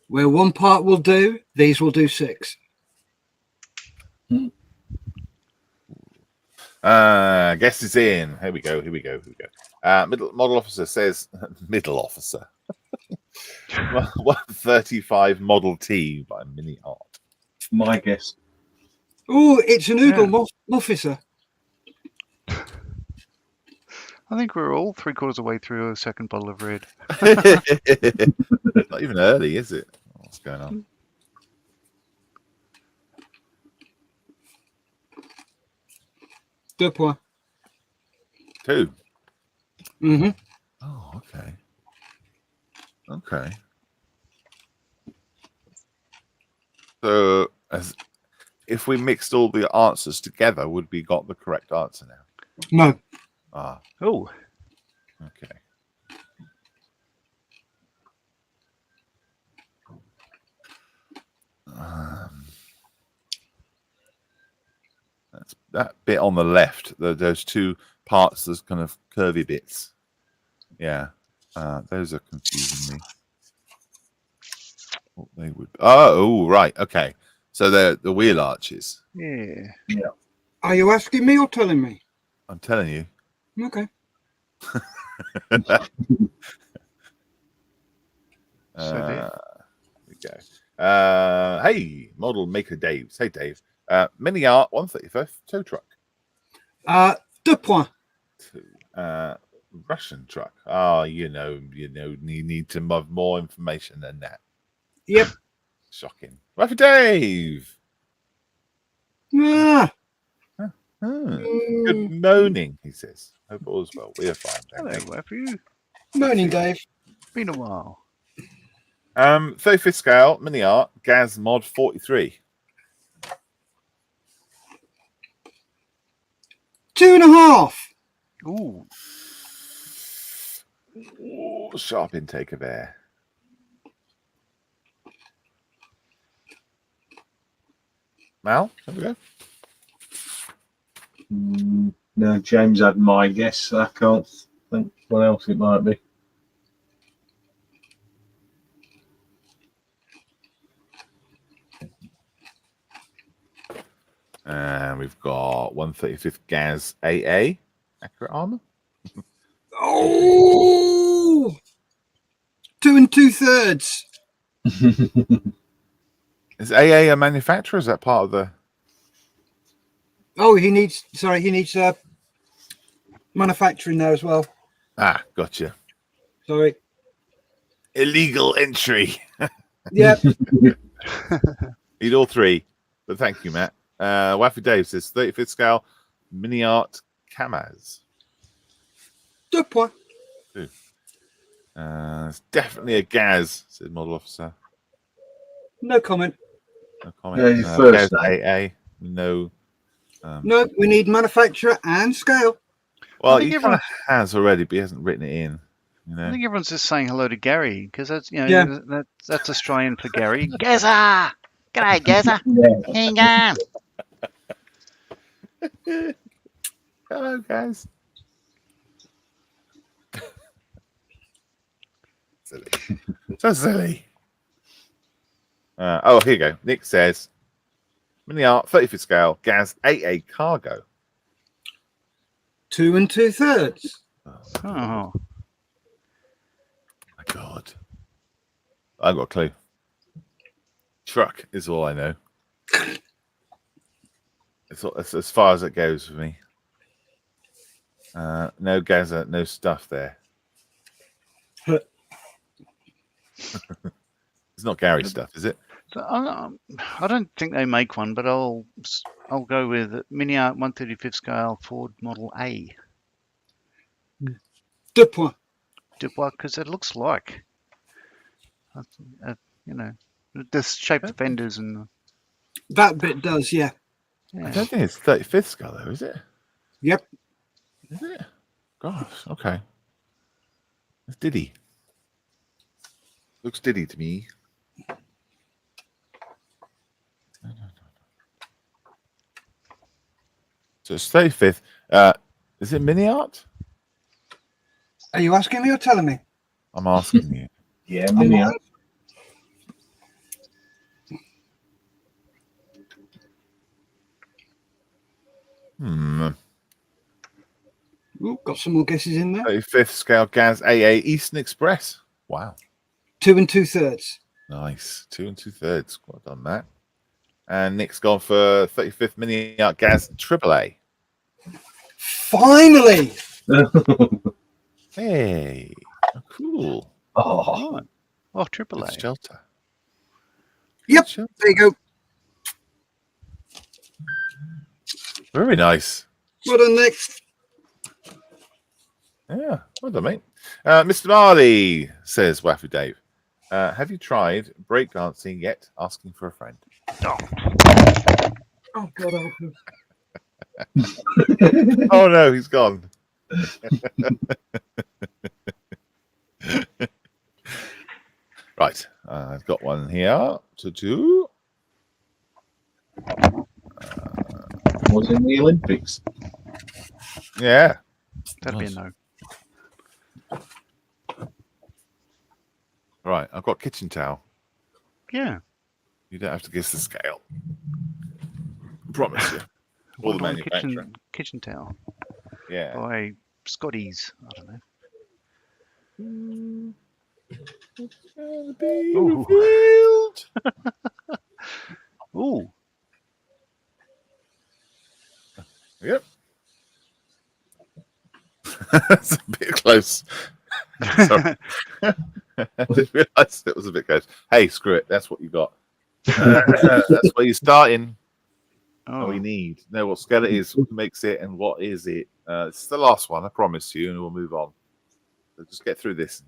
where one part will do, these will do 6. Guess is in. Here we go. Middle model officer says middle officer. 135 Model T by Mini Art. My guess. Oh, it's an Oogle Yeah. officer. I think we're all 3/4 of the way through a second bottle of red. Not even early, is it? What's going on? Deux points. 2. Mm-hmm. Oh, okay. Okay. So, if we mixed all the answers together, would we got the correct answer now? No. Ah, Oh, okay. That's that bit on the left. Those 2 parts, those kind of curvy bits. Yeah, those are confusing me. What they would? Oh, right. Okay. So they're the wheel arches. yeah. Are you asking me or telling me? I'm telling you. Okay. So there. Here we go. Hey, model maker Dave. Hey, Dave. Mini Art 135 tow truck. Deux points. 2. Russian truck. Oh, you need to have more information than that. Yep. Shocking. Right for Dave. Ah. Good moaning, he says. Hope all's well. We are fine. Hello, Thank you. where for you? Morning, Dave. Been a while. 35th scale, Mini Art, Gaz Mod 43. 2.5. Ooh, Ooh, sharp intake of air. Mal, there we go. No, James had my guess. I can't think what else it might be. And we've got 135th Gaz AA. Accurate armor. Oh, 2 2/3. Is AA a manufacturer? Is that part of the... Oh, he needs manufacturing there as well. Ah, gotcha. Sorry. Illegal entry. Yeah. Need all three. But thank you, Matt. Waffy Dave says 35th scale mini art Kamaz. 2 points. It's definitely a Gaz, said model officer. No comment. No comment. Yeah, your first Gaz name. AA. No. No, we need manufacturer and scale. Well, I think he kind of has already, but he hasn't written it in. You know? I think everyone's just saying hello to Gary because that's Yeah. that's Australian for Gary. Gazza, g'day Gazza. Yeah. Hang on. Hello, guys. Silly. So silly. Oh, here you go. Nick says, mini art, 35th scale, Gaz AA cargo. 2 2/3. Oh, My God. I've got a clue. Truck is all I know. It's as far as it goes for me. No Gaza, no stuff there. It's not Gary stuff, is it? so I don't think they make one, but I'll go with Mini Art 135th scale Ford Model A. 2 points. Because it looks like, the shaped fenders and That bit does, yeah. I don't think it's 35th scale, though, is it? Yep. Is it? Gosh, okay. It's Diddy. Looks Diddy to me. So it's 35th. Is it mini art? Are you asking me or telling me? I'm asking you. Yeah, mini. Ooh, got some more guesses in there. 35th scale Gaz AA Eastern Express. Wow. 2 2/3. Nice. 2 2/3. Well done, Matt. And Nick's gone for 35th mini art Gaz AAA. Finally. Hey. Oh, cool. Oh, Triple Good A. shelter. Yep. Good shelter. There you go. Very nice. Well done, Nick. Yeah, well done, mate. Mr. Marley says, Waffy Dave, have you tried breakdancing yet? Asking for a friend. Oh, God. Oh, no, he's gone. Right, I've got one here to do. was in the Olympics. Yeah. That'd be a no. Right, I've got kitchen towel. Yeah. You don't have to guess the scale. Promise you. All the $1 manufacturer. kitchen towel Yeah. by Scotty's. I don't know. Ooh. Ooh. Yep. That's a bit close. Sorry. I didn't realise it was a bit close. Hey, screw it. That's what you got. That's where you're starting. Oh, We need to know what scale it is, what makes it, and what is it. It's the last one, I promise you, and we'll move on. So just get through this.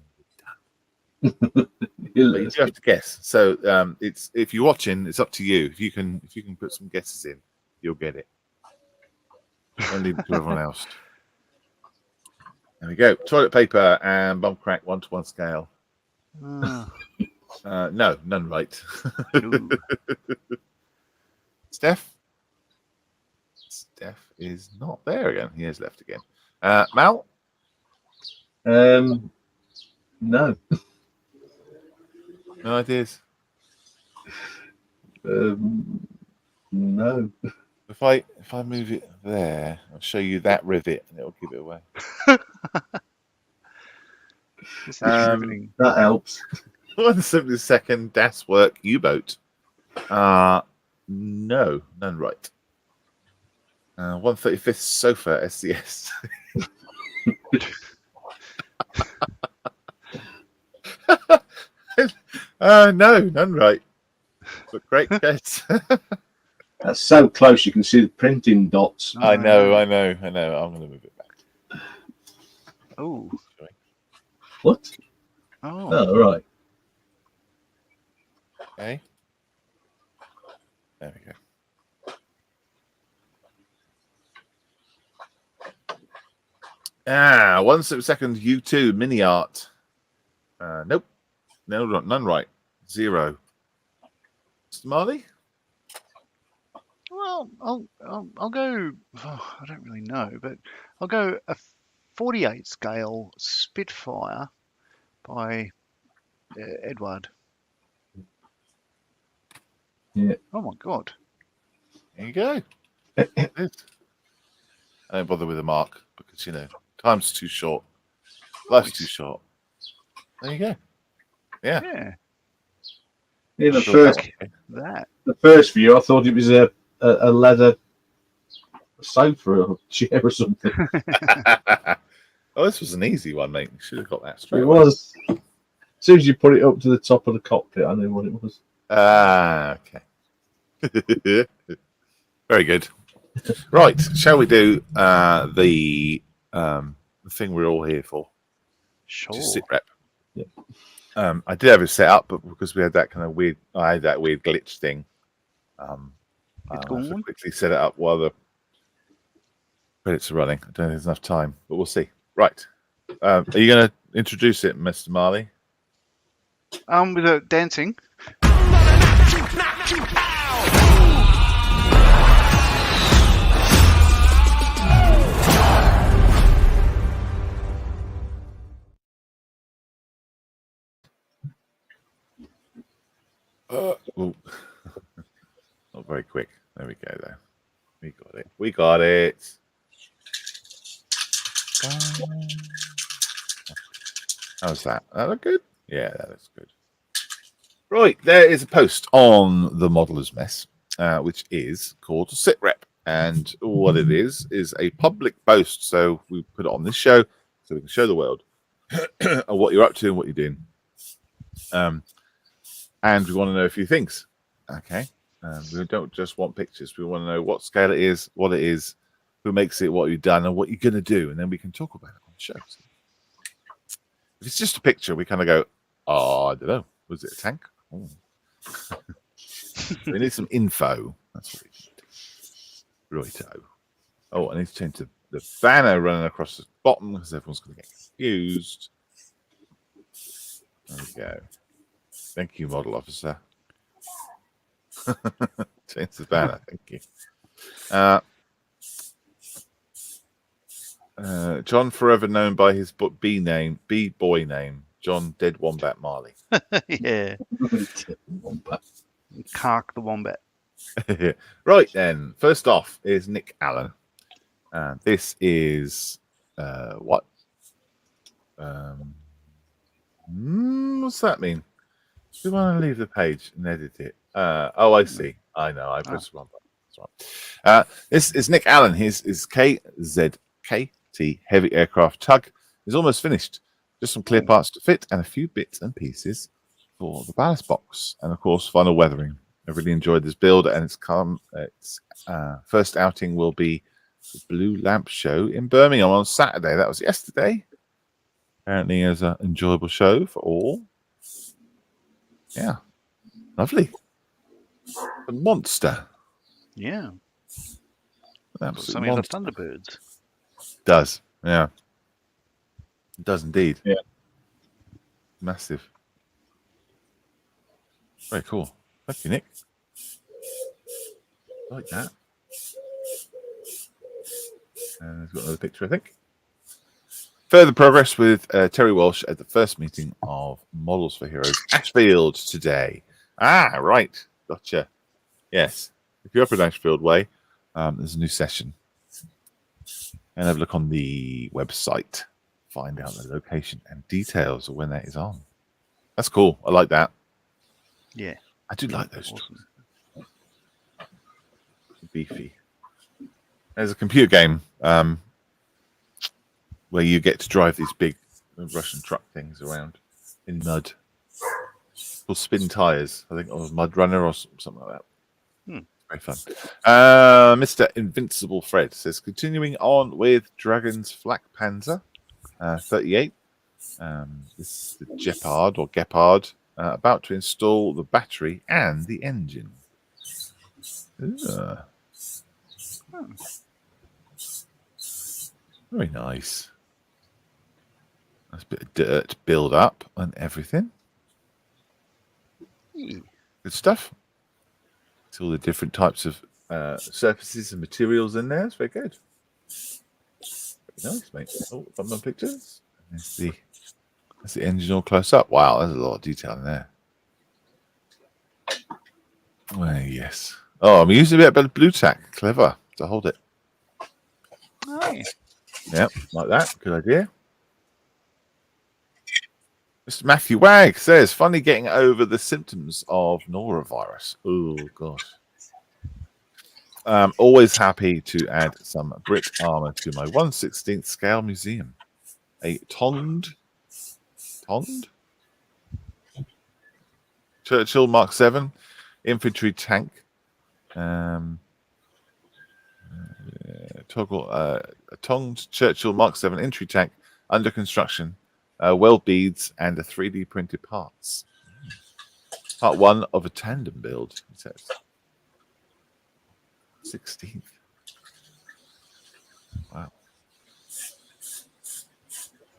But you do have to guess. So it's if you're watching, it's up to you. If you can put some guesses in, you'll get it. Don't leave it to everyone else. There we go. Toilet paper and bum crack 1-to-1 scale. Ah. No, none right. Ooh. Steph is not there again. He has left again. Mal? No. No ideas. No. If I move it there, I'll show you that rivet, and it'll give it away. This is Um, That helps. 172nd Das Work U-boat. No, none right. 135th Sofa SCS. No, none right. But great guess. That's so close you can see the printing dots. I know. I'm going to move it back. Oh. What? Oh. Oh, right. Okay. There we go. Ah, 172nd U2 mini art. Nope. No, none right. 0. Mr. Marley? Well, I'll go. Oh, I don't really know, but I'll go a 48 scale Spitfire by Edward. Yeah. Oh my god. There you go. I don't bother with a mark because, time's too short. Life's too short. There you go. Yeah. Yeah. Yeah, the Sure. first view, I thought it was a leather sofa or chair or something. Oh, this was an easy one, mate. You should have got that straight. It was. As soon as you put it up to the top of the cockpit, I knew what it was. Okay. Very good. Right, shall we do the thing we're all here for? Sure. Just sit rep. Yeah. I did have it set up, but because we had that kind of weird, I had that weird glitch thing. I'll have to quickly set it up while the credits are running. I don't think there's enough time, but we'll see. Right. Are you going to introduce it, Mr. Marley? With dancing. Ooh. Not very quick. There we go, though. We got it. We got it. How's that? That look good? Yeah, that looks good. Right, there is a post on the Modeller's Mess, which is called SitRep. And what it is a public post. So we put it on this show so we can show the world what you're up to and what you're doing. And we want to know a few things. Okay. We don't just want pictures. We want to know what scale it is, what it is, who makes it, what you've done, and what you're going to do. And then we can talk about it on the show. If it's just a picture, we kind of go, oh, I don't know. Was it a tank? Oh. We need some info. That's what we need. Righto. Oh, I need to change the banner running across the bottom because everyone's going to get confused. There we go. Thank you, model officer. Change the banner. Thank you. John, forever known by his B-boy name, John Dead Wombat Marley. Yeah. Kark the Wombat. Right then, first off is Nick Allen. This is what? What's that mean? Do you want to leave the page and edit it? Oh, I see. I know. I pressed the wrong button. That's right. This is Nick Allen. His KZKT heavy aircraft tug is almost finished. Just some clear parts to fit and a few bits and pieces for the ballast box. And of course, final weathering. I really enjoyed this build, and its first outing will be the Blue Lamp Show in Birmingham on Saturday. That was yesterday. Apparently, it was an enjoyable show for all. Yeah, lovely. A monster. Yeah. Absolute Some of the monster. Thunderbirds. Does, yeah. It does indeed. Yeah. Massive. Very cool. Thank you, Nick. I like that. And there's got another picture, I think. Further progress with Terry Walsh at the first meeting of Models for Heroes Ashfield today. Ah, right. Gotcha. Yes. If you're up in Ashfield Way, There's a new session. And have a look on the website. Find out the location and details of when that is on. That's cool. I like that. Yeah. I do like those. Awesome. Beefy. There's a computer game where you get to drive these big Russian truck things around in mud. Called Spin Tires, I think, or Mud Runner or something like that. Very fun. Mr. Invincible Fred says, continuing on with Dragon's Flak Panzer 38. This is the Gepard, about to install the battery and the engine. Very nice. That's a bit of dirt build up and everything. Good stuff. It's all the different types of surfaces and materials in there. It's very good. Very nice, mate. Oh, some more pictures. That's the engine all close up. Wow, there's a lot of detail in there. Well, yes. Oh, I'm using a bit of blue tack. Clever to hold it. Oh, yeah. Yep, like that. Good idea. Mr. Matthew Wag says, finally getting over the symptoms of norovirus. Oh, gosh. Always happy to add some brick armor to my 1/16th scale museum. A tonged Churchill Mark 7 infantry tank. A tonged Churchill Mark 7 infantry tank under construction. Weld beads and the 3D printed parts. Part 1 of a tandem build, he says. 16th. Wow.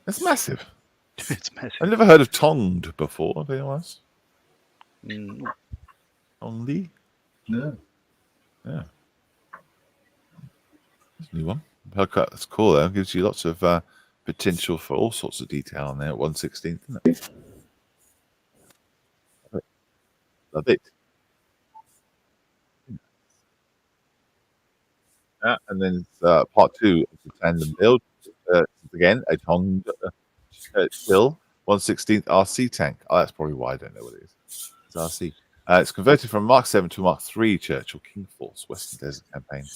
That's massive. It's massive. I've never heard of tonged before. Have anyone else? Mm. Tongli? No. Yeah. That's a new one. Haircut. That's cool, though. Gives you lots of potential for all sorts of detail on there at 1/16th, isn't it? Love it. And then part 2 of the tandem build. Again, a tonged Churchill 1/16th RC tank. Oh, that's probably why I don't know what it is. It's RC. It's converted from Mark 7 to Mark 3 Churchill King Force Western Desert Campaign,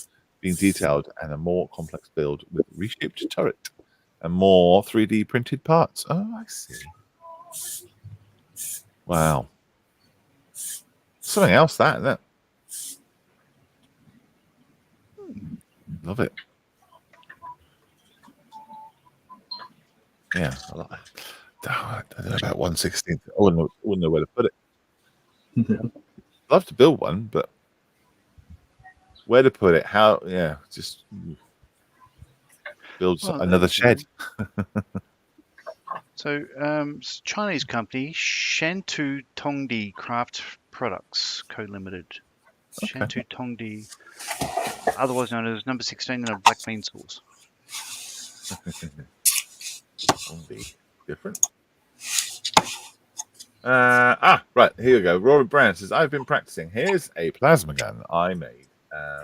being detailed and a more complex build with reshaped turret and more 3D printed parts. Oh, I see. Wow. Something else, that, isn't it? Love it. Yeah, I like it. I don't know about 1/16th. I wouldn't know where to put it. I'd love to build one, but where to put it? How? Yeah, just build another shed. So, Chinese company Shantou Tongdi Craft Products Co Limited. Okay. Shantou Tongdi, otherwise known as number 16 in a black bean sauce. Different. Right, here we go. Rory Brown says, I've been practicing. Here's a plasma gun I made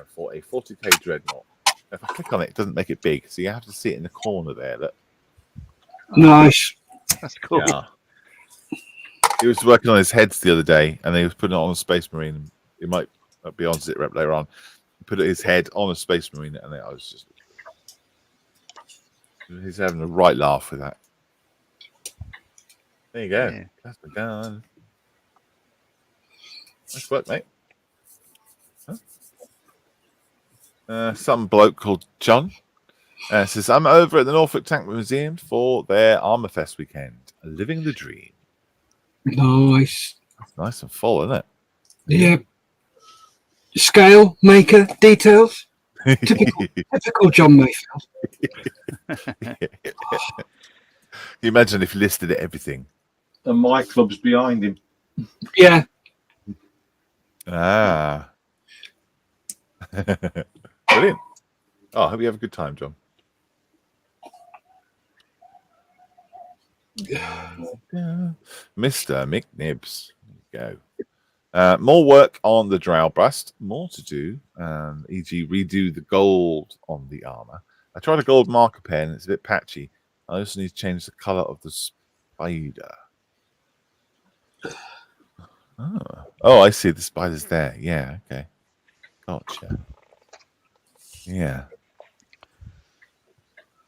for a 40k dreadnought. If I click on it, it doesn't make it big, so you have to see it in the corner there. Look. Nice. That's cool. Yeah. He was working on his heads the other day, and he was putting it on a Space Marine. It might be on Zitrep later on. He put his head on a Space Marine, and I was just... He's having a right laugh with that. There you go. Yeah. Plasma gun. Nice work, mate. Huh? Some bloke called John says, I'm over at the Norfolk Tank Museum for their Armour Fest weekend. Living the dream. Nice. That's nice and full, isn't it? Yeah. Scale, maker, details. Typical John Mayfield. Can you imagine if he listed everything? And my club's behind him. Yeah. Ah. Brilliant. Oh, I hope you have a good time, John. Mr. McNibs. There you go. More work on the drow bust. More to do, e.g. redo the gold on the armor. I tried a gold marker pen. It's a bit patchy. I also need to change the color of the spider. Oh, I see. The spider's there. Yeah, okay. Gotcha. Yeah.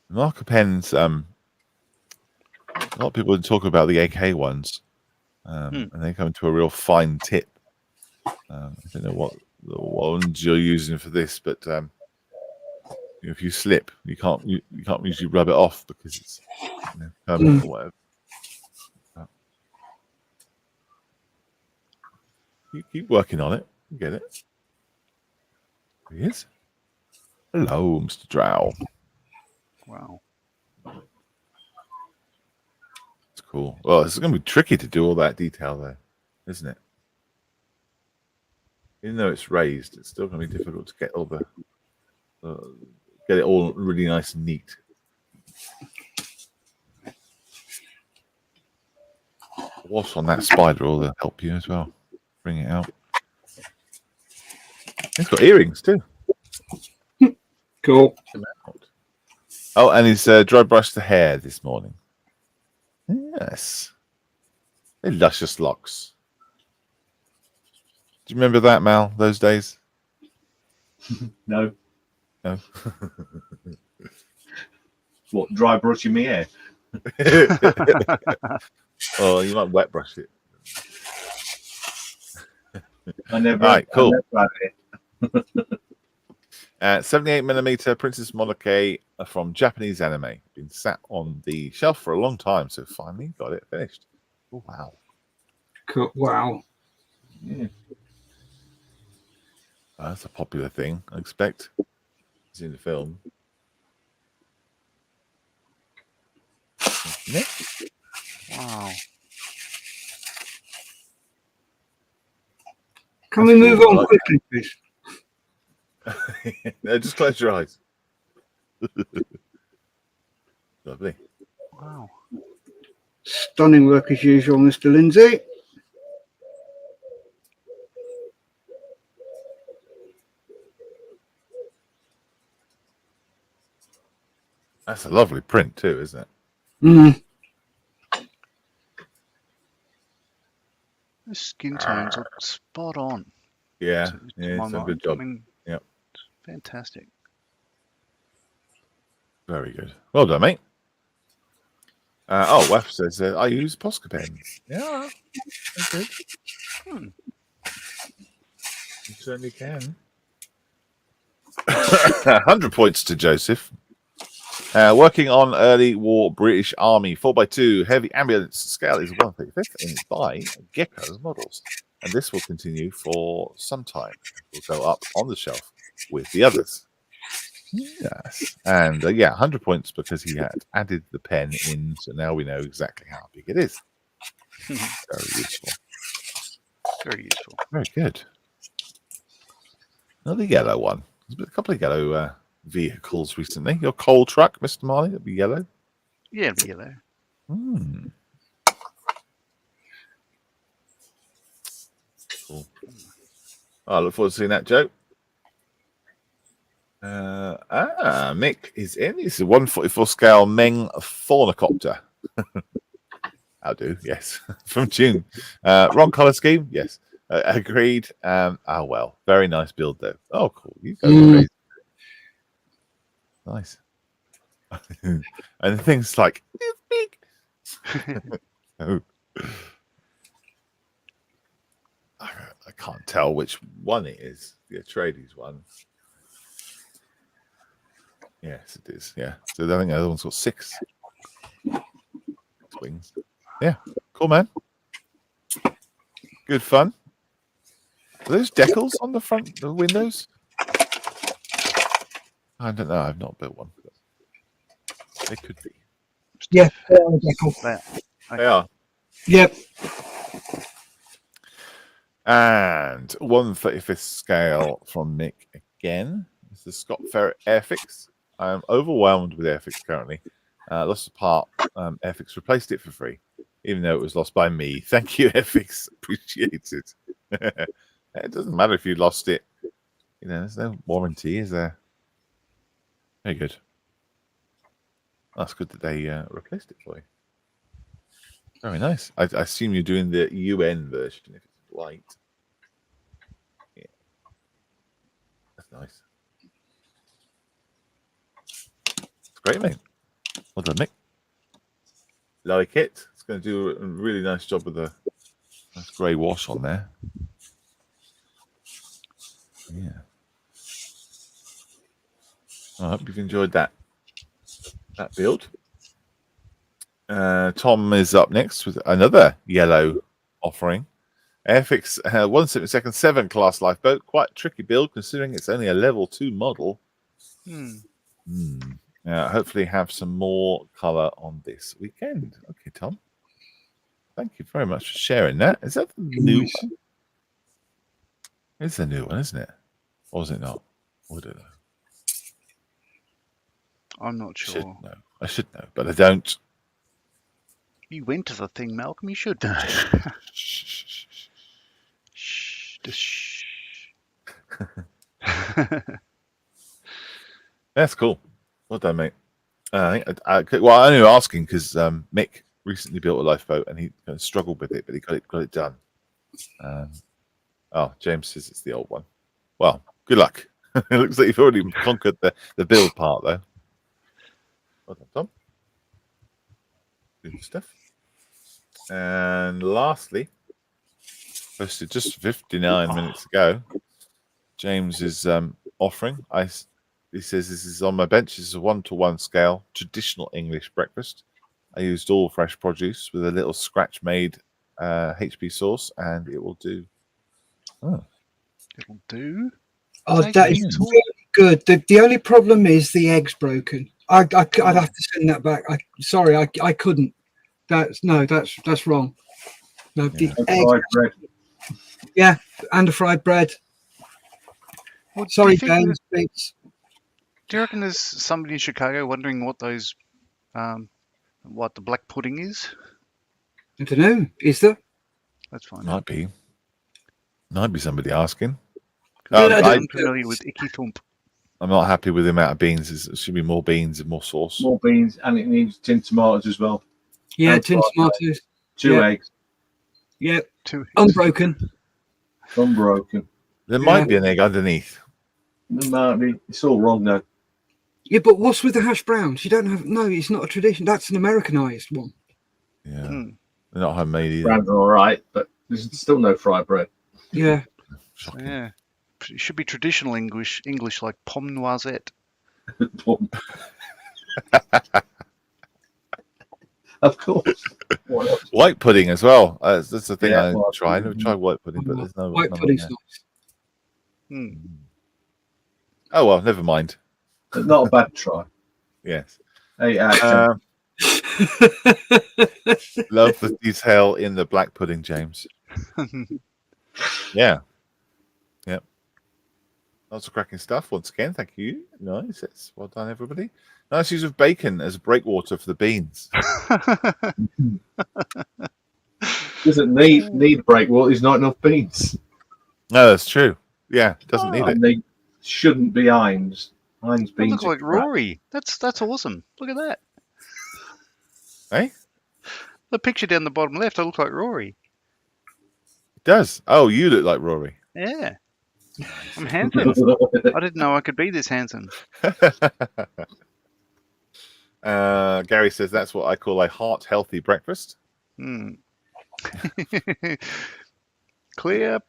Marker pens, a lot of people talk about the AK ones. And they come to a real fine tip. I don't know what the ones you're using for this, but if you slip, you can't usually rub it off because it's permanent or whatever. You keep working on it. You get it. There he is. Hello, Mr. Drow. Wow. It's cool. Well, it's going to be tricky to do all that detail there, isn't it? Even though it's raised, it's still going to be difficult to get all the get it all really nice and neat. Wash on that spider will help you as well. Bring it out. It's got earrings too. Cool. Oh, and he's dry brushed the hair this morning. Yes. They're luscious locks. Do you remember that, Mal, those days? No. No. What, dry brushing me hair? Oh, you might wet brush it. I never. All right, cool. I never had it. 78mm Princess Mononoke from Japanese anime. Been sat on the shelf for a long time, so finally got it finished. Oh, wow. Cool. Wow. Yeah. That's a popular thing, I expect. It's in the film. Yeah. Wow. Can we move on quickly, please? No, just close your eyes. Lovely. Wow. Stunning work as usual, Mr. Lindsay. That's a lovely print too, isn't it? Mm. The skin tones are spot on. Yeah, to yeah, my it's a mind. good job. I mean, Yep. fantastic. Very good. Well done, mate. Wef says, I use Posca pens. Yeah, that's good. You certainly can. 100 points to Joseph. Working on early war British Army 4x2 heavy ambulance scale is 135th and by Gecko models. And this will continue for some time. It will go up on the shelf with the others. Yes. And 100 points because he had added the pen in, so now we know exactly how big it is. Very useful. Very useful. Very good. Another yellow one. There's been a couple of yellow vehicles recently. Your coal truck, Mr. Marley, that'll be yellow. Yeah, it'll be yellow. Cool. I look forward to seeing that, Joe. Mick is in. It's a 144 scale Meng Thornicopter. I'll do, yes. From June. Wrong colour scheme? Yes. Agreed. Well. Very nice build, though. Oh, cool. You guys are crazy. Nice. And things like, it's big. Oh. I can't tell which one it is. The Atreides one. Yes, it is. Yeah. So I think the other one's got 6 wings. Yeah. Cool, man. Good fun. Are those decals on the front of the windows? I don't know. I've not built one. They could be. Yeah, they They are. Yep. And 1/35th scale from Mick again. This is the Scott Ferret Airfix. I am overwhelmed with Airfix currently. Lost a part. Airfix replaced it for free, even though it was lost by me. Thank you, Airfix. Appreciate it. It doesn't matter if you lost it. You know, there's no warranty, is there? Very good. That's good that they replaced it for you. Very nice. I assume you're doing the UN version if it's white. Yeah. That's nice. It's great, mate. Well done, Mick. Like it. It's going to do a really nice job with the nice grey wash on there. Yeah. I hope you've enjoyed that build. Tom is up next with another yellow offering. Airfix 172nd 7 class lifeboat. Quite a tricky build considering it's only a level 2 model. Hopefully have some more colour on this weekend. Okay, Tom. Thank you very much for sharing that. Is that the new one? It's a new one, isn't it? Or is it not? I don't know. I'm not sure. I should know, but I don't. You went to the thing, Malcolm. You should know. Shh. That's cool. Well done, mate. I only asking because Mick recently built a lifeboat and he kind of struggled with it, but he got it done. James says it's the old one. Well, good luck. It looks like you've already conquered the build part, though. Well done, Tom. Good stuff. And lastly, posted just 59 minutes ago, James is offering. He says this is on my bench. This is a 1-to-1 scale traditional English breakfast. I used all fresh produce with a little scratch-made HP sauce, and it will do. Oh. It'll do. Oh, that is really good. The only problem is the egg's broken. I'd have to send that back. I couldn't. That's wrong. No, the egg. Fried bread. Yeah, and a fried bread. Well, Sorry, James. do you reckon there's somebody in Chicago wondering what those, what the black pudding is? I don't know. Is there? That's fine. Might be somebody asking. I'm unfamiliar with Icky Thump. I'm not happy with the amount of beans. It should be more beans and more sauce. More beans, and it needs tinned tomatoes as well. Yeah, And tinned fried tomatoes. 2 eggs. Yeah, 2 eggs. unbroken. Unbroken. There might be an egg underneath. There might be. It's all wrong though. Yeah, but what's with the hash browns? You don't have. No, it's not a tradition. That's an Americanized one. Yeah, they're not homemade either. Browns are all right, but there's still no fried bread. Yeah. Shocking. Yeah. It should be traditional English like pomme noisette. Of course. White pudding as well. That's the thing Yeah, I try. I never tried white pudding, but there's no White none pudding's on there. nice. Oh well, never mind. Not a bad try. Yes. Hey, Love the detail in the black pudding, James. Yeah. Yep. Lots of cracking stuff once again. Thank you. Nice. It's well done, everybody. Nice use of bacon as breakwater for the beans. doesn't need breakwater. There's not enough beans. No, that's true. Yeah, doesn't need it. And they shouldn't be Heinz. Heinz That beans. looks are like crap. Rory. That's awesome. Look at that. Eh? The picture down the bottom left, I look like Rory. It does. Oh, you look like Rory. Yeah. I'm handsome. I didn't know I could be this handsome. Gary says that's what I call a heart-healthy breakfast. Clear.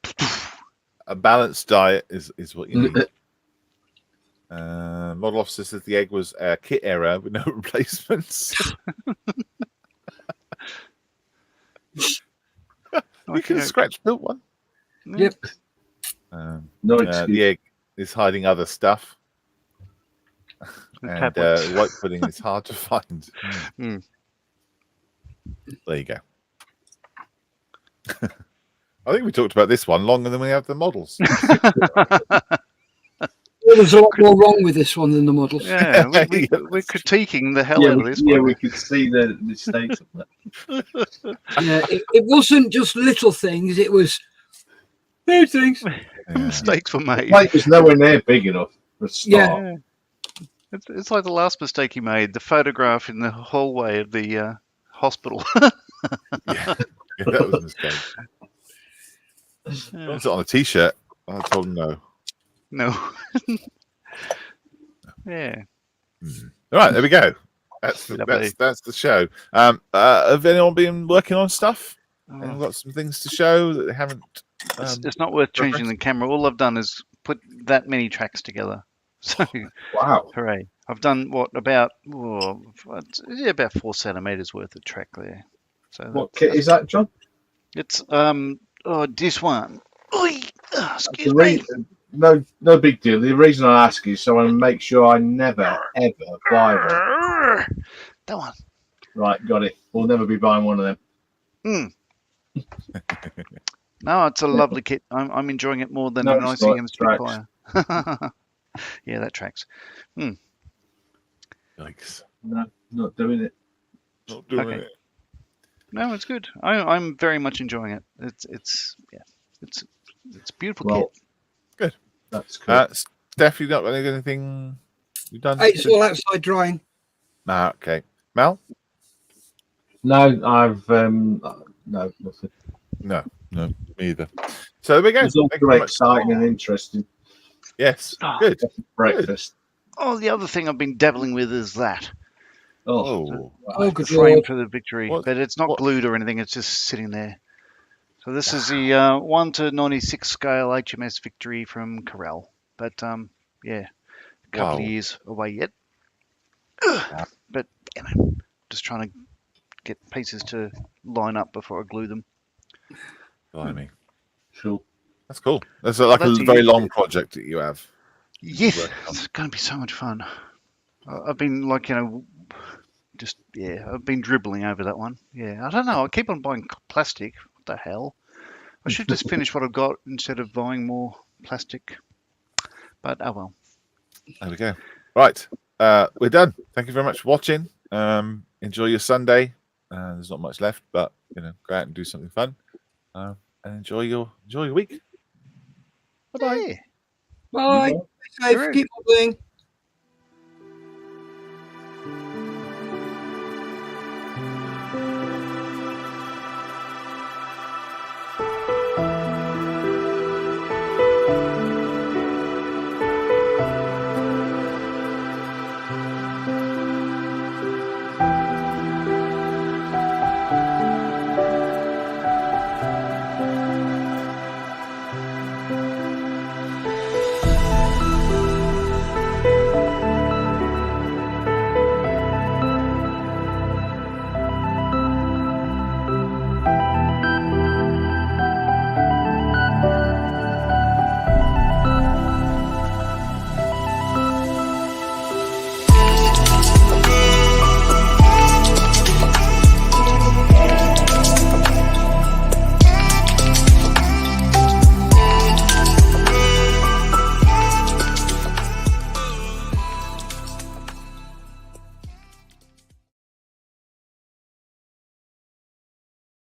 A balanced diet is what you need. Model officer says the egg was a kit error with no replacements. You can scratch built one. Yep. No excuse. The egg is hiding other stuff. And white pudding is hard to find. There you go. I think we talked about this one longer than we have the models. There's a lot more wrong with this one than the models. Yeah, we're critiquing the hell out of this one. Yeah, we could see the mistakes. Yeah, it wasn't just little things. It was These things. Mistakes were The made. plate was nowhere near big enough for a start. Yeah. It's like the last mistake he made, the photograph in the hallway of the hospital. Yeah, that was a mistake. Yeah. Was it on a T-shirt? I told him no. No. Yeah. All right, there we go. That's Lovely. that's the show. Have anyone been working on stuff? Anyone Oh, got some things to show that they haven't? it's not worth changing the camera. All I've done is put that many tracks together. So, Wow. hooray. I've done about 4 centimeters worth of track there. So What kit is that, John? it's this one. Oi, excuse The me. no big deal. The reason I ask is so I make sure I never ever buy one. That one. Right, got it. We'll never be buying one of them. No, it's a lovely kit. I'm enjoying it more than No, an it's not. ICM It tracks. Spitfire. Yeah, that tracks. Yikes! No, not doing it. Not doing Okay. it. No, it's good. I'm very much enjoying it. It's a beautiful Well, kit. that's cool. Steph, you not got anything you've done? It's all outside drying. Ah, okay. Mel? No, I've no nothing. No, me either. So there we go. It's all Thank you very very much. exciting and interesting. Yes, Oh. good. Breakfast. Oh, the other thing I've been dabbling with is that Oh, Oh, good frame lord. for the victory, What- but it's not what- glued or anything. It's just sitting there. So this is the 1/96 scale HMS victory from Corel. But yeah, a couple Wow. of years away yet. But just trying to get pieces to line up before I glue them. blimey. Sure. That's cool. That's like that's a a very year. long project that you have. Yes, Work on. it's going to be so much fun. I've been like, I've been dribbling over that one. Yeah, I don't know. I keep on buying plastic. What the hell? I should just finish what I've got instead of buying more plastic. But oh well. There we go. Right. We're done. Thank you very much for watching. Enjoy your Sunday. There's not much left, but go out and do something fun. And enjoy your week. Bye bye. Yeah. Bye. Bye. Safe. Correct. Keep on playing.